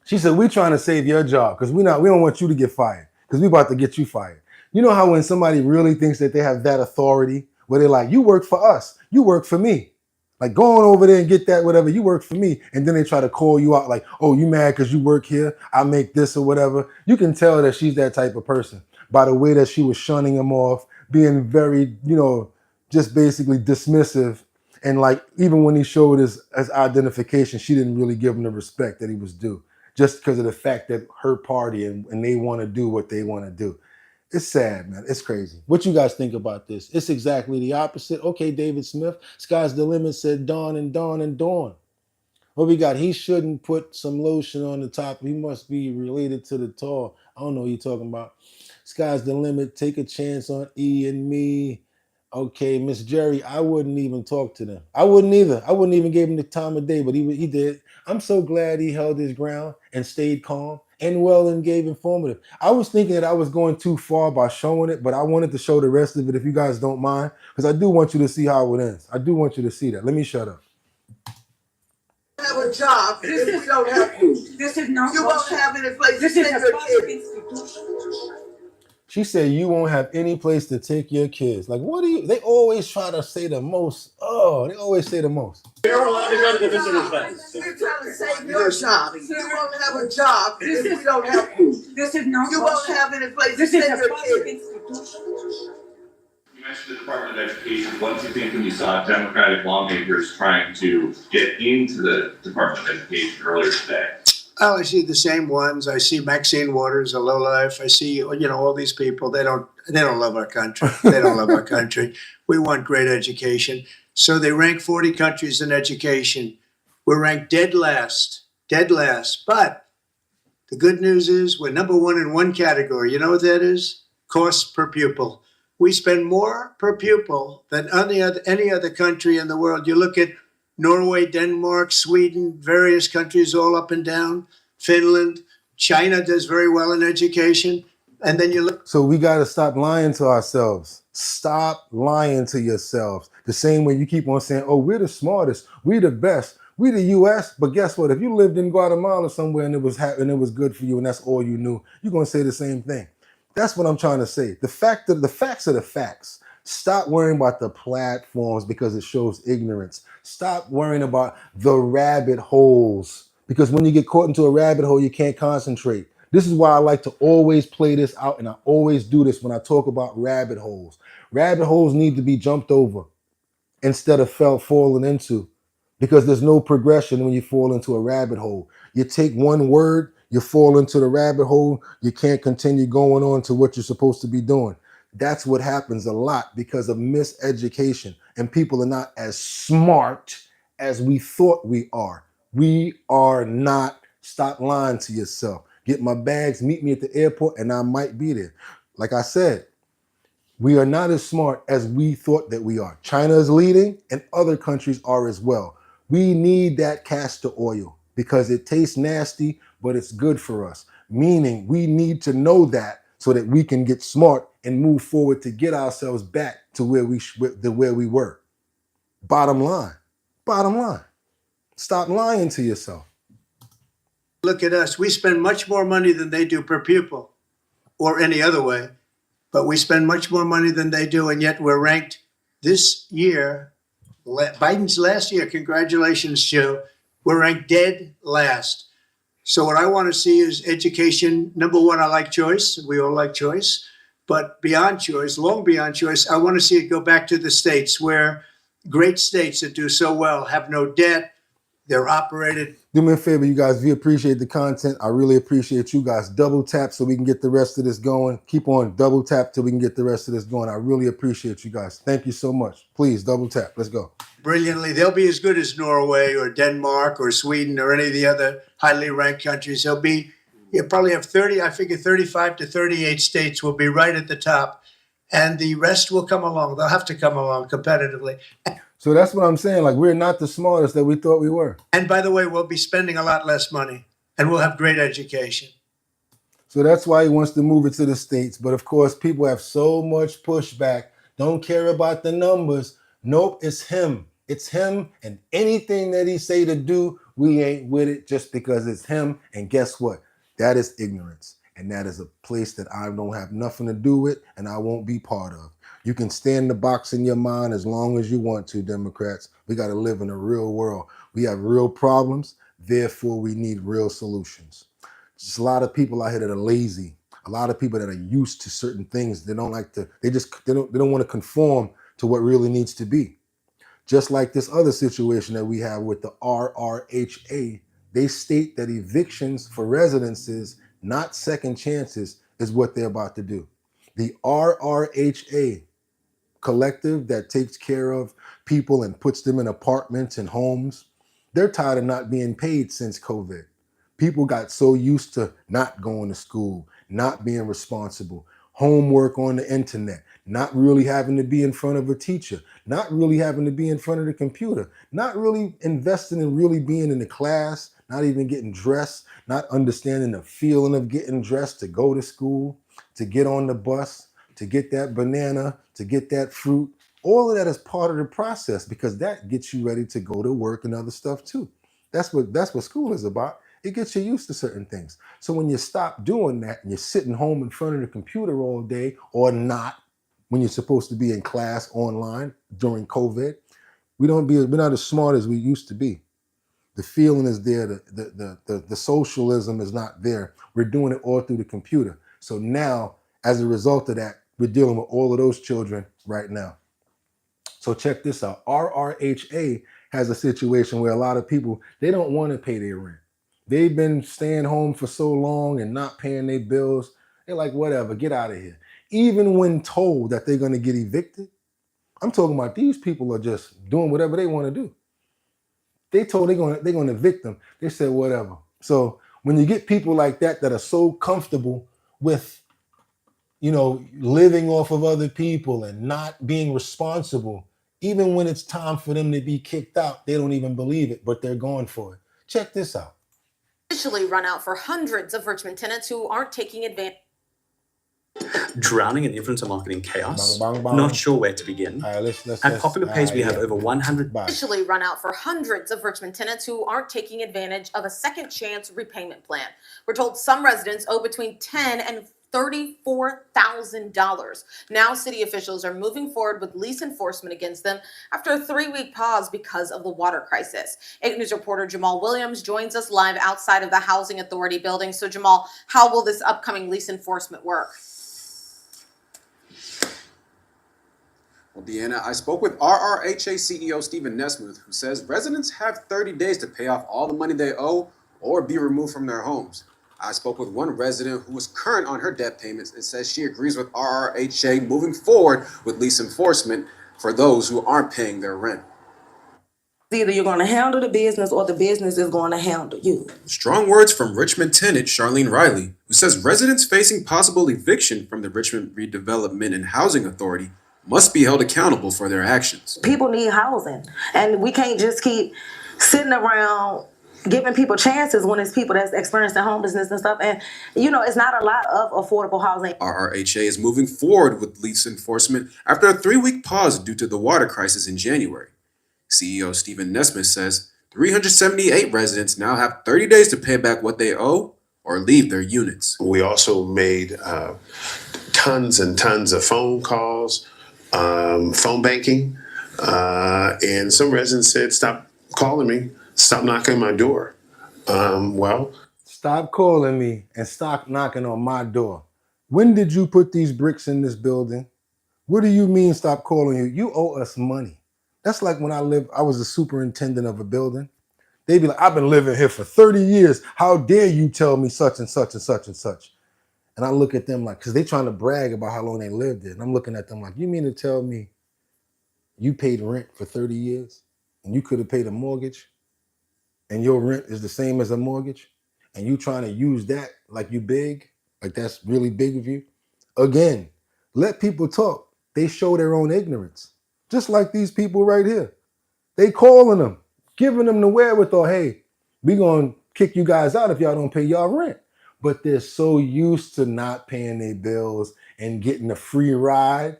She said, we're trying to save your job because we don't want you to get fired because we about to get you fired. You know how when somebody really thinks that they have that authority, where they're like, you work for us, you work for me. Like, go on over there and get that, whatever, you work for me. And then they try to call you out like, oh, you mad because you work here? I make this or whatever. You can tell that she's that type of person by the way that she was shunning him off, being very, just basically dismissive. And like, even when he showed his identification, she didn't really give him the respect that he was due, just because of the fact that her party and they want to do what they want to do. It's sad, man. It's crazy. What you guys think about this? It's exactly the opposite. Okay, David Smith. Sky's the limit said dawn and dawn and dawn. What we got? He shouldn't put some lotion on the top. He must be related to the tall. I don't know what you're talking about. Sky's the limit. Take a chance on E and me. Okay, Miss Jerry, I wouldn't even talk to them. I wouldn't either. I wouldn't even give him the time of day, but he did. I'm so glad he held his ground and stayed calm. and well and gave informative. I was thinking that I was going too far by showing it, but I wanted to show the rest of it if you guys don't mind, because I do want you to see how it ends. I do want you to see that. Let me shut up. Have a job if we don't have you. This is not. You won't have any place to send your kids. She said you won't have any place to take your kids. Like, what do you, they always try to say the most. Oh, they always say the most. You're allowed to go to the visitor's fence. You're trying to save your job. You won't have a job if we don't have you. This is not. You won't have any place to This is send a your public kids. institution. You mentioned the Department of Education. What do you think when you saw Democratic lawmakers trying to get into the Department of Education earlier today? Oh, I see the same ones. I see Maxine Waters, a lowlife. I see, all these people. They don't love our country. They don't love our country. We want great education. So they rank 40 countries in education. We're ranked dead last. But the good news is we're number one in one category. You know what that is? Cost per pupil. We spend more per pupil than any other country in the world. You look at Norway, Denmark, Sweden, various countries all up and down, Finland, China does very well in education. And then you look. So we got to stop lying to ourselves. Stop lying to yourselves. The same way you keep on saying, oh, we're the smartest, we're the best, we the U.S. But guess what? If you lived in Guatemala somewhere and it was good for you and that's all you knew, you're going to say the same thing. That's what I'm trying to say. The facts are the facts. Stop worrying about the platforms because it shows ignorance. Stop worrying about the rabbit holes, because when you get caught into a rabbit hole, you can't concentrate. This is why I like to always play this out, and I always do this when I talk about rabbit holes. Rabbit holes need to be jumped over instead of falling into, because there's no progression when you fall into a rabbit hole. You take one word, you fall into the rabbit hole, you can't continue going on to what you're supposed to be doing. That's what happens a lot because of miseducation, and people are not as smart as we thought we are. We are not. Stop lying to yourself. Get my bags, meet me at the airport, and I might be there. Like I said, we are not as smart as we thought that we are. China is leading, and other countries are as well. We need that castor oil because it tastes nasty, but it's good for us. Meaning we need to know that so that we can get smart and move forward to get ourselves back to where we were. Bottom line. Stop lying to yourself. Look at us. We spend much more money than they do per pupil or any other way, but we spend much more money than they do, and yet we're ranked this year, Biden's last year, congratulations, Joe, we're ranked dead last. So what I want to see is education. Number one, I like choice. We all like choice. But beyond choice, long beyond choice, I want to see it go back to the states where great states that do so well have no debt. They're operated. Do me a favor, you guys. If you appreciate the content, I really appreciate you guys. Double tap so we can get the rest of this going. Keep on double tap till we can get the rest of this going. I really appreciate you guys. Thank you so much. Please double tap. Let's go. Brilliantly. They'll be as good as Norway or Denmark or Sweden or any of the other highly ranked countries. They'll be, you probably have 35 to 38 states will be right at the top. And the rest will come along. They'll have to come along competitively. So that's what I'm saying. Like, we're not the smartest that we thought we were. And by the way, we'll be spending a lot less money and we'll have great education. So that's why he wants to move it to the states. But of course, people have so much pushback. Don't care about the numbers. Nope, it's him. It's him, and anything that he say to do, we ain't with it just because it's him. And guess what? That is ignorance. And that is a place that I don't have nothing to do with and I won't be part of. You can stand the box in your mind as long as you want to, Democrats. We got to live in a real world. We have real problems. Therefore, we need real solutions. Just a lot of people out here that are lazy. A lot of people that are used to certain things. They don't like to, they don't want to conform to what really needs to be. Just like this other situation that we have with the RRHA, they state that evictions for residences, not second chances, is what they're about to do. The RRHA collective that takes care of people and puts them in apartments and homes, they're tired of not being paid since COVID. People got so used to not going to school, not being responsible, homework on the internet, not really having to be in front of a teacher, not really having to be in front of the computer, not really investing in really being in the class, not even getting dressed, not understanding the feeling of getting dressed to go to school, to get on the bus, to get that banana, to get that fruit. All of that is part of the process because that gets you ready to go to work and other stuff too. That's what school is about. It gets you used to certain things. So when you stop doing that and you're sitting home in front of the computer all day or not, when you're supposed to be in class online during COVID, we're not as smart as we used to be. The feeling is there, the socialism is not there. We're doing it all through the computer. So now, as a result of that, we're dealing with all of those children right now. So check this out. RRHA has a situation where a lot of people, they don't want to pay their rent. They've been staying home for so long and not paying their bills. They're like, whatever, get out of here. Even when told that they're going to get evicted, I'm talking about these people are just doing whatever they want to do. They told they're going to evict them. They said whatever. So when you get people like that that are so comfortable with, living off of other people and not being responsible, even when it's time for them to be kicked out, they don't even believe it, but they're going for it. Check this out. Officially run out for hundreds of Richmond tenants who aren't taking advantage. Drowning in influencer marketing chaos. Bang, bang, bang. Not sure where to begin. At Popular Page, we have over 100. Officially run out for hundreds of Richmond tenants who aren't taking advantage of a second chance repayment plan. We're told some residents owe between $10,000 and $34,000. Now city officials are moving forward with lease enforcement against them after a 3-week pause because of the water crisis. 8 News reporter Jamal Williams joins us live outside of the Housing Authority building. So Jamal, how will this upcoming lease enforcement work? Well, Deanna, I spoke with RRHA CEO Stephen Nesmuth, who says residents have 30 days to pay off all the money they owe or be removed from their homes. I spoke with one resident who was current on her debt payments and says she agrees with RRHA moving forward with lease enforcement for those who aren't paying their rent. Either you're going to handle the business or the business is going to handle you. Strong words from Richmond tenant Charlene Riley, who says residents facing possible eviction from the Richmond Redevelopment and Housing Authority must be held accountable for their actions. People need housing, and we can't just keep sitting around giving people chances when it's people that's experiencing homelessness and stuff. And, it's not a lot of affordable housing. RRHA is moving forward with lease enforcement after a 3-week pause due to the water crisis in January. CEO Stephen Nesmith says 378 residents now have 30 days to pay back what they owe or leave their units. We also made tons and tons of phone calls, phone banking, and some residents said, stop calling me, stop knocking on my door. Stop calling me and stop knocking on my door. When did you put these bricks in this building? What do you mean stop calling you? You owe us money. That's like when I was a superintendent of a building. They'd be like, I've been living here for 30 years. How dare you tell me such and such and such and such? And I look at them like, because they're trying to brag about how long they lived there. And I'm looking at them like, you mean to tell me you paid rent for 30 years and you could have paid a mortgage and your rent is the same as a mortgage and you trying to use that like you big, like that's really big of you? Again, let people talk. They show their own ignorance. Just like these people right here. They calling them, giving them the wherewithal, hey, we going to kick you guys out if y'all don't pay y'all rent. But they're so used to not paying their bills and getting a free ride.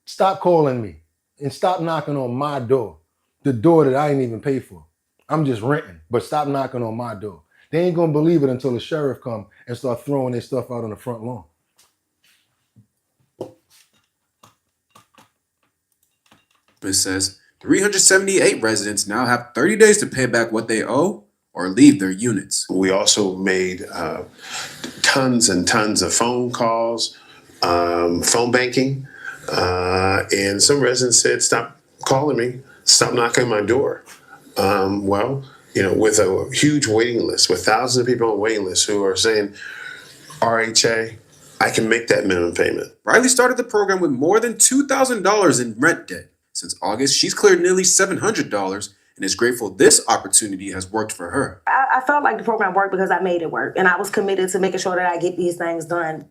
Stop calling me and stop knocking on my door, the door that I ain't even pay for. I'm just renting, but stop knocking on my door. They ain't gonna believe it until the sheriff come and start throwing their stuff out on the front lawn. It says 378 residents now have 30 days to pay back what they owe or leave their units. We also made tons and tons of phone calls, phone banking, and some residents said, stop calling me, stop knocking on my door. With a huge waiting list, with thousands of people on waiting lists who are saying, RHA, I can make that minimum payment. Riley started the program with more than $2,000 in rent debt. Since August, she's cleared nearly $700 and is grateful this opportunity has worked for her. I felt like the program worked because I made it work, and I was committed to making sure that I get these things done.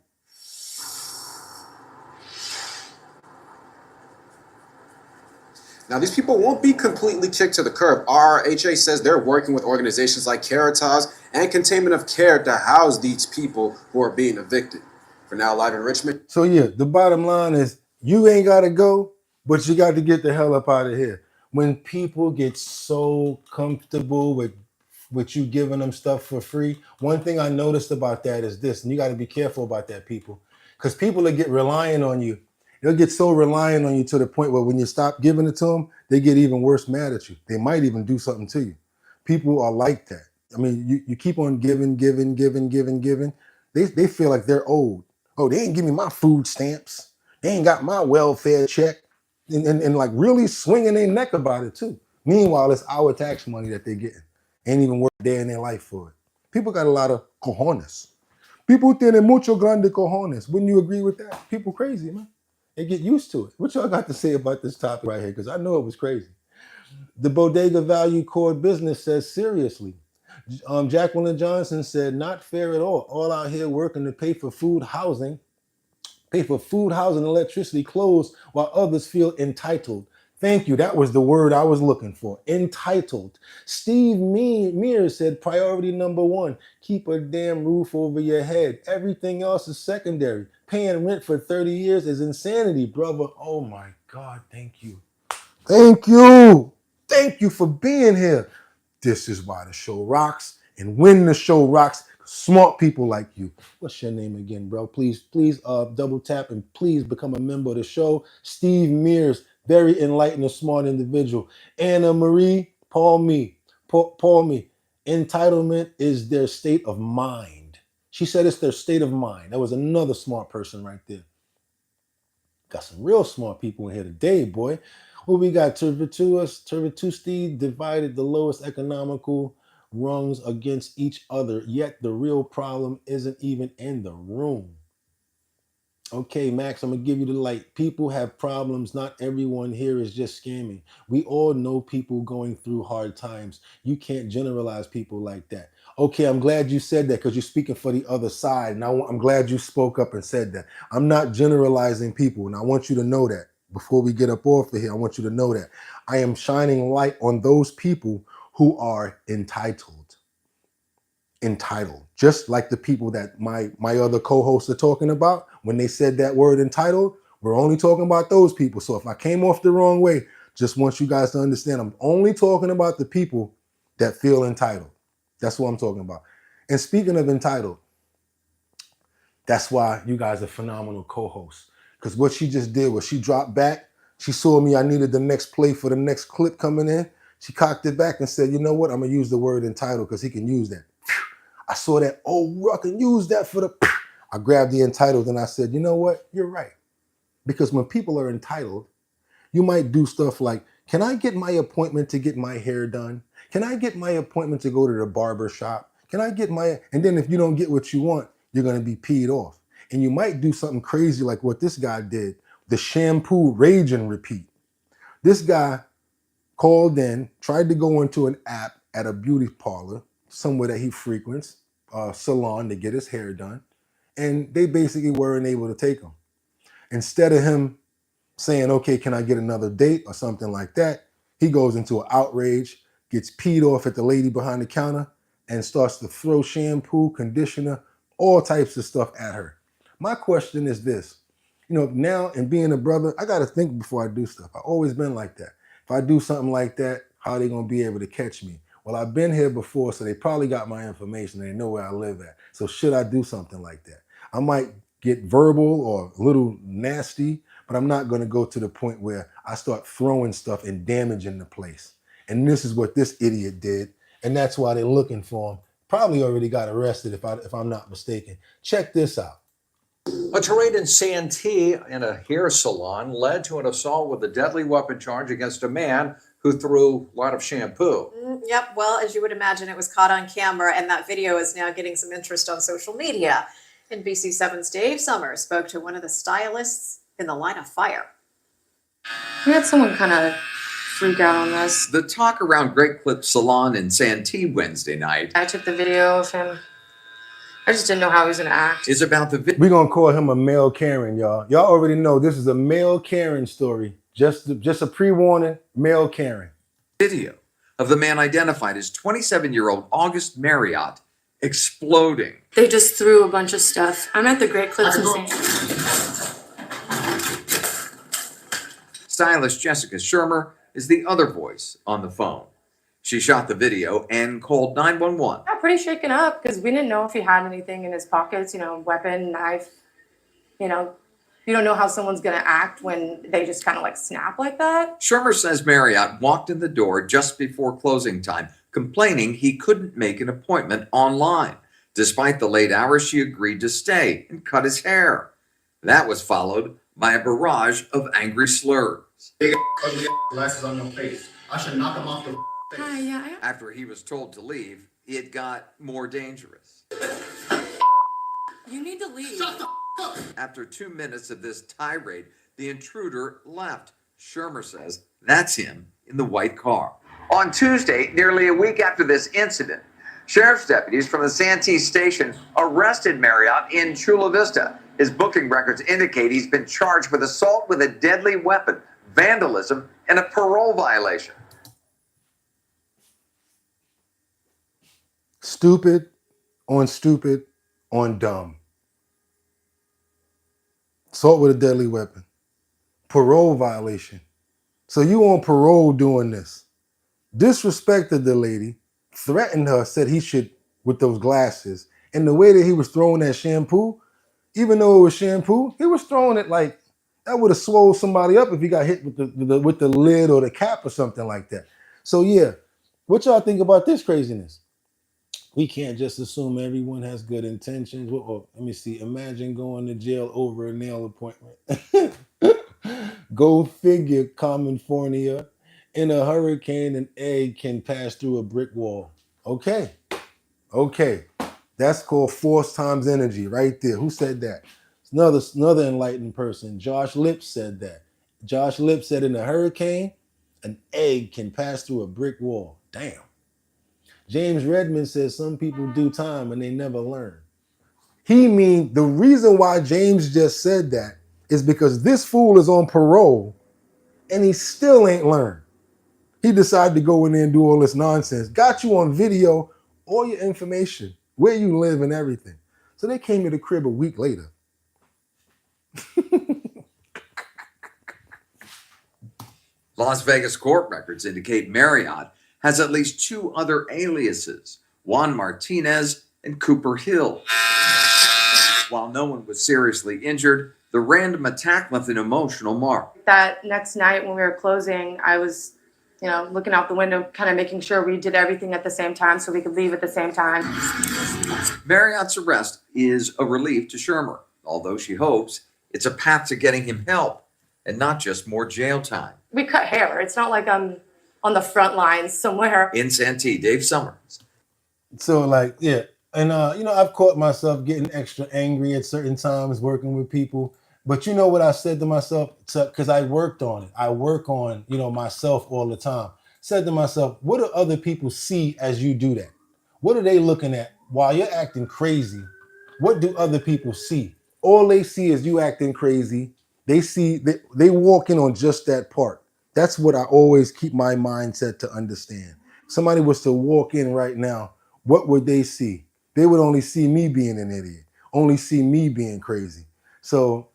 Now, these people won't be completely kicked to the curb. RRHA says they're working with organizations like Caritas and Containment of Care to house these people who are being evicted. For now, live in Richmond. So yeah, the bottom line is you ain't got to go, but you got to get the hell up out of here. When people get so comfortable with you giving them stuff for free, one thing I noticed about that is this, and you got to be careful about that, people, because people that get reliant on you, they'll get so reliant on you to the point where when you stop giving it to them, they get even worse mad at you. They might even do something to you. People are like that. I mean, you keep on giving. They feel like they're owed. Oh, they ain't give me my food stamps. They ain't got my welfare check. And like really swinging their neck about it too. Meanwhile, it's our tax money that they're getting. Ain't even worth a day in their life for it. People got a lot of cojones. People tienen mucho grande cojones. Wouldn't you agree with that? People crazy, man. They get used to it. What y'all got to say about this topic right here? Because I know it was crazy. The Bodega Value Core Business says seriously. Jacqueline Johnson said, not fair at all out here working to pay for food, housing, electricity, clothes, while others feel entitled. Thank you. That was the word I was looking for. Entitled. Steve Mears said, priority number one, keep a damn roof over your head. Everything else is secondary. Paying rent for 30 years is insanity, brother. Oh my God, thank you. Thank you. Thank you for being here. This is why the show rocks. And when the show rocks, smart people like you. What's your name again, bro? Please double tap and please become a member of the show. Steve Mears, very enlightened and smart individual. Anna Marie, Paul me. Entitlement is their state of mind. She said it's their state of mind. That was another smart person right there. Got some real smart people in here today, boy. What we got? Turvitusti divided the lowest economical rungs against each other, yet the real problem isn't even in the room. Okay, Max, I'm going to give you the light. People have problems. Not everyone here is just scamming. We all know people going through hard times. You can't generalize people like that. Okay, I'm glad you said that because you're speaking for the other side. And I'm glad you spoke up and said that. I'm not generalizing people, and I want you to know that. Before we get up off of here, I want you to know that. I am shining light on those people who are entitled. Just like the people that my other co-hosts are talking about. When they said that word entitled, we're only talking about those people. So if I came off the wrong way, just want you guys to understand, I'm only talking about the people that feel entitled. That's what I'm talking about. And speaking of entitled, that's why you guys are phenomenal co-hosts. Because what she just did was she dropped back. She saw me, I needed the next play for the next clip coming in. She cocked it back and said, you know what? I'm going to use the word entitled because he can use that. I saw that, I can use that for the... I grabbed the entitled and I said, you know what? You're right. Because when people are entitled, you might do stuff like, can I get my appointment to get my hair done? Can I get my appointment to go to the barber shop? Can I get my... And then if you don't get what you want, you're going to be peed off. And you might do something crazy like what this guy did, the shampoo rage and repeat. This guy called in, tried to go into an app at a beauty parlor, somewhere that he frequents, Salon, to get his hair done. And they basically weren't able to take him. Instead of him saying, okay, can I get another date or something like that, he goes into an outrage, gets peed off at the lady behind the counter, and starts to throw shampoo, conditioner, all types of stuff at her. My question is this. Now, and being a brother, I got to think before I do stuff. I've always been like that. If I do something like that, how are they going to be able to catch me? Well, I've been here before, so they probably got my information. They know where I live at. So should I do something like that? I might get verbal or a little nasty, but I'm not going to go to the point where I start throwing stuff and damaging the place. And this is what this idiot did, and that's why they're looking for him. Probably already got arrested if I'm not mistaken. Check this out. A tirade in Santee in a hair salon led to an assault with a deadly weapon charge against a man who threw a lot of shampoo. Yep, well, as you would imagine, it was caught on camera, and that video is now getting some interest on social media. NBC7's Dave Summers spoke to one of the stylists in the line of fire. We had someone kind of freak out on this. The talk around Great Clip Salon in Santee Wednesday night. I took the video of him. I just didn't know how he was going to act. Is about the We're going to call him a male Karen, y'all. Y'all already know this is a male Karen story. Just a pre-warning, male Karen. Video of the man identified as 27-year-old August Marriott exploding. They just threw a bunch of stuff. I'm at the Great Clips Museum. Stylist Jessica Shermer is the other voice on the phone. She shot the video and called 911. Yeah, pretty shaken up because we didn't know if he had anything in his pockets, weapon, knife. You don't know how someone's going to act when they just kind of like snap like that. Shermer says Marriott walked in the door just before closing time, complaining he couldn't make an appointment online. Despite the late hours, she agreed to stay and cut his hair. That was followed by a barrage of angry slurs. Big ugly glasses on your face. I should knock them off the face. After he was told to leave, it got more dangerous. You need to leave. Shut the up. After 2 minutes of this tirade, the intruder left. Shermer says that's him in the white car. On Tuesday, nearly a week after this incident, sheriff's deputies from the Santee station arrested Marriott in Chula Vista. His booking records indicate he's been charged with assault with a deadly weapon, vandalism, and a parole violation. Stupid on dumb. Assault with a deadly weapon. Parole violation. So you on parole doing this. Disrespected the lady, threatened her, said he should, with those glasses. And the way that he was throwing that shampoo, even though it was shampoo, he was throwing it like that would have swole somebody up if he got hit with the lid or the cap or something like that. So yeah, what y'all think about this craziness? We can't just assume everyone has good intentions. Well, let me see. Imagine going to jail over a nail appointment. Go figure, California. In a hurricane, an egg can pass through a brick wall. Okay. That's called force times energy right there. Who said that? It's another enlightened person. Josh Lips said that. Josh Lips said in a hurricane, an egg can pass through a brick wall. Damn. James Redmond says some people do time and they never learn. The reason why James just said that is because this fool is on parole and he still ain't learned. He decided to go in there and do all this nonsense. Got you on video, all your information, where you live and everything. So they came to the crib a week later. Las Vegas court records indicate Marriott has at least 2 other aliases, Juan Martinez and Cooper Hill. While no one was seriously injured, the random attack left an emotional mark. That next night when we were closing, I was, looking out the window, kind of making sure we did everything at the same time so we could leave at the same time. Marriott's arrest is a relief to Shermer, although she hopes it's a path to getting him help and not just more jail time. We cut hair. It's not like I'm on the front lines somewhere. In Santee, Dave Summers. So yeah. And, I've caught myself getting extra angry at certain times working with people. But you know what I said to myself? Because I worked on it. I work on, myself all the time. Said to myself, what do other people see as you do that? What are they looking at while you're acting crazy? What do other people see? All they see is you acting crazy. They see, they walk in on just that part. That's what I always keep my mindset to understand. Somebody was to walk in right now, what would they see? They would only see me being an idiot, only see me being crazy. So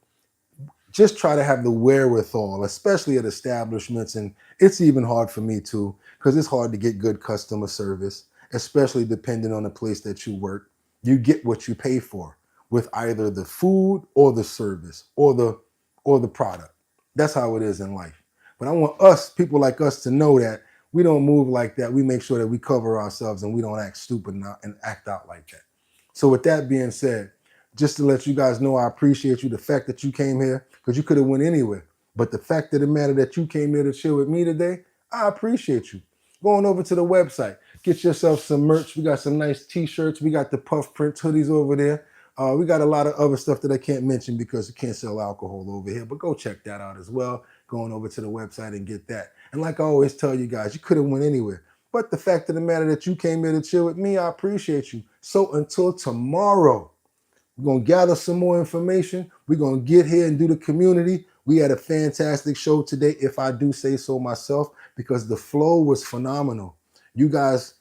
just try to have the wherewithal, especially at establishments. And it's even hard for me too, because it's hard to get good customer service, especially depending on the place that you work. You get what you pay for with either the food or the service or the product. That's how it is in life. But I want people like us to know that we don't move like that. We make sure that we cover ourselves and we don't act stupid and act out like that. So with that being said, just to let you guys know, I appreciate you. The fact that you came here, because you could have went anywhere. But the fact of the matter that you came here to chill with me today, I appreciate you. Going over to the website, get yourself some merch. We got some nice t-shirts. We got the puff prints hoodies over there. We got a lot of other stuff that I can't mention because you can't sell alcohol over here. But go check that out as well. Going over to the website and get that. And like I always tell you guys, you could have went anywhere. But the fact of the matter that you came here to chill with me, I appreciate you. So until tomorrow, we're going to gather some more information. We're going to get here and do the community. We had a fantastic show today, if I do say so myself, because the flow was phenomenal. You guys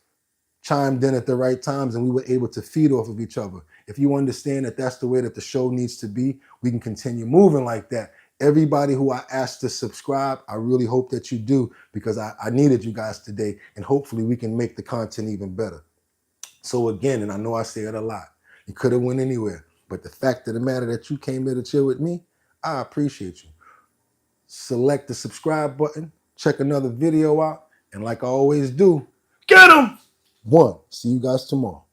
chimed in at the right times and we were able to feed off of each other. If you understand that that's the way that the show needs to be, we can continue moving like that. Everybody who I asked to subscribe, I really hope that you do, because I needed you guys today, and hopefully we can make the content even better. So again, and I know I say it a lot, you could have went anywhere, but the fact of the matter that you came here to chill with me, I appreciate you. Select the subscribe button, check another video out, and like I always do, get them! 1. See you guys tomorrow.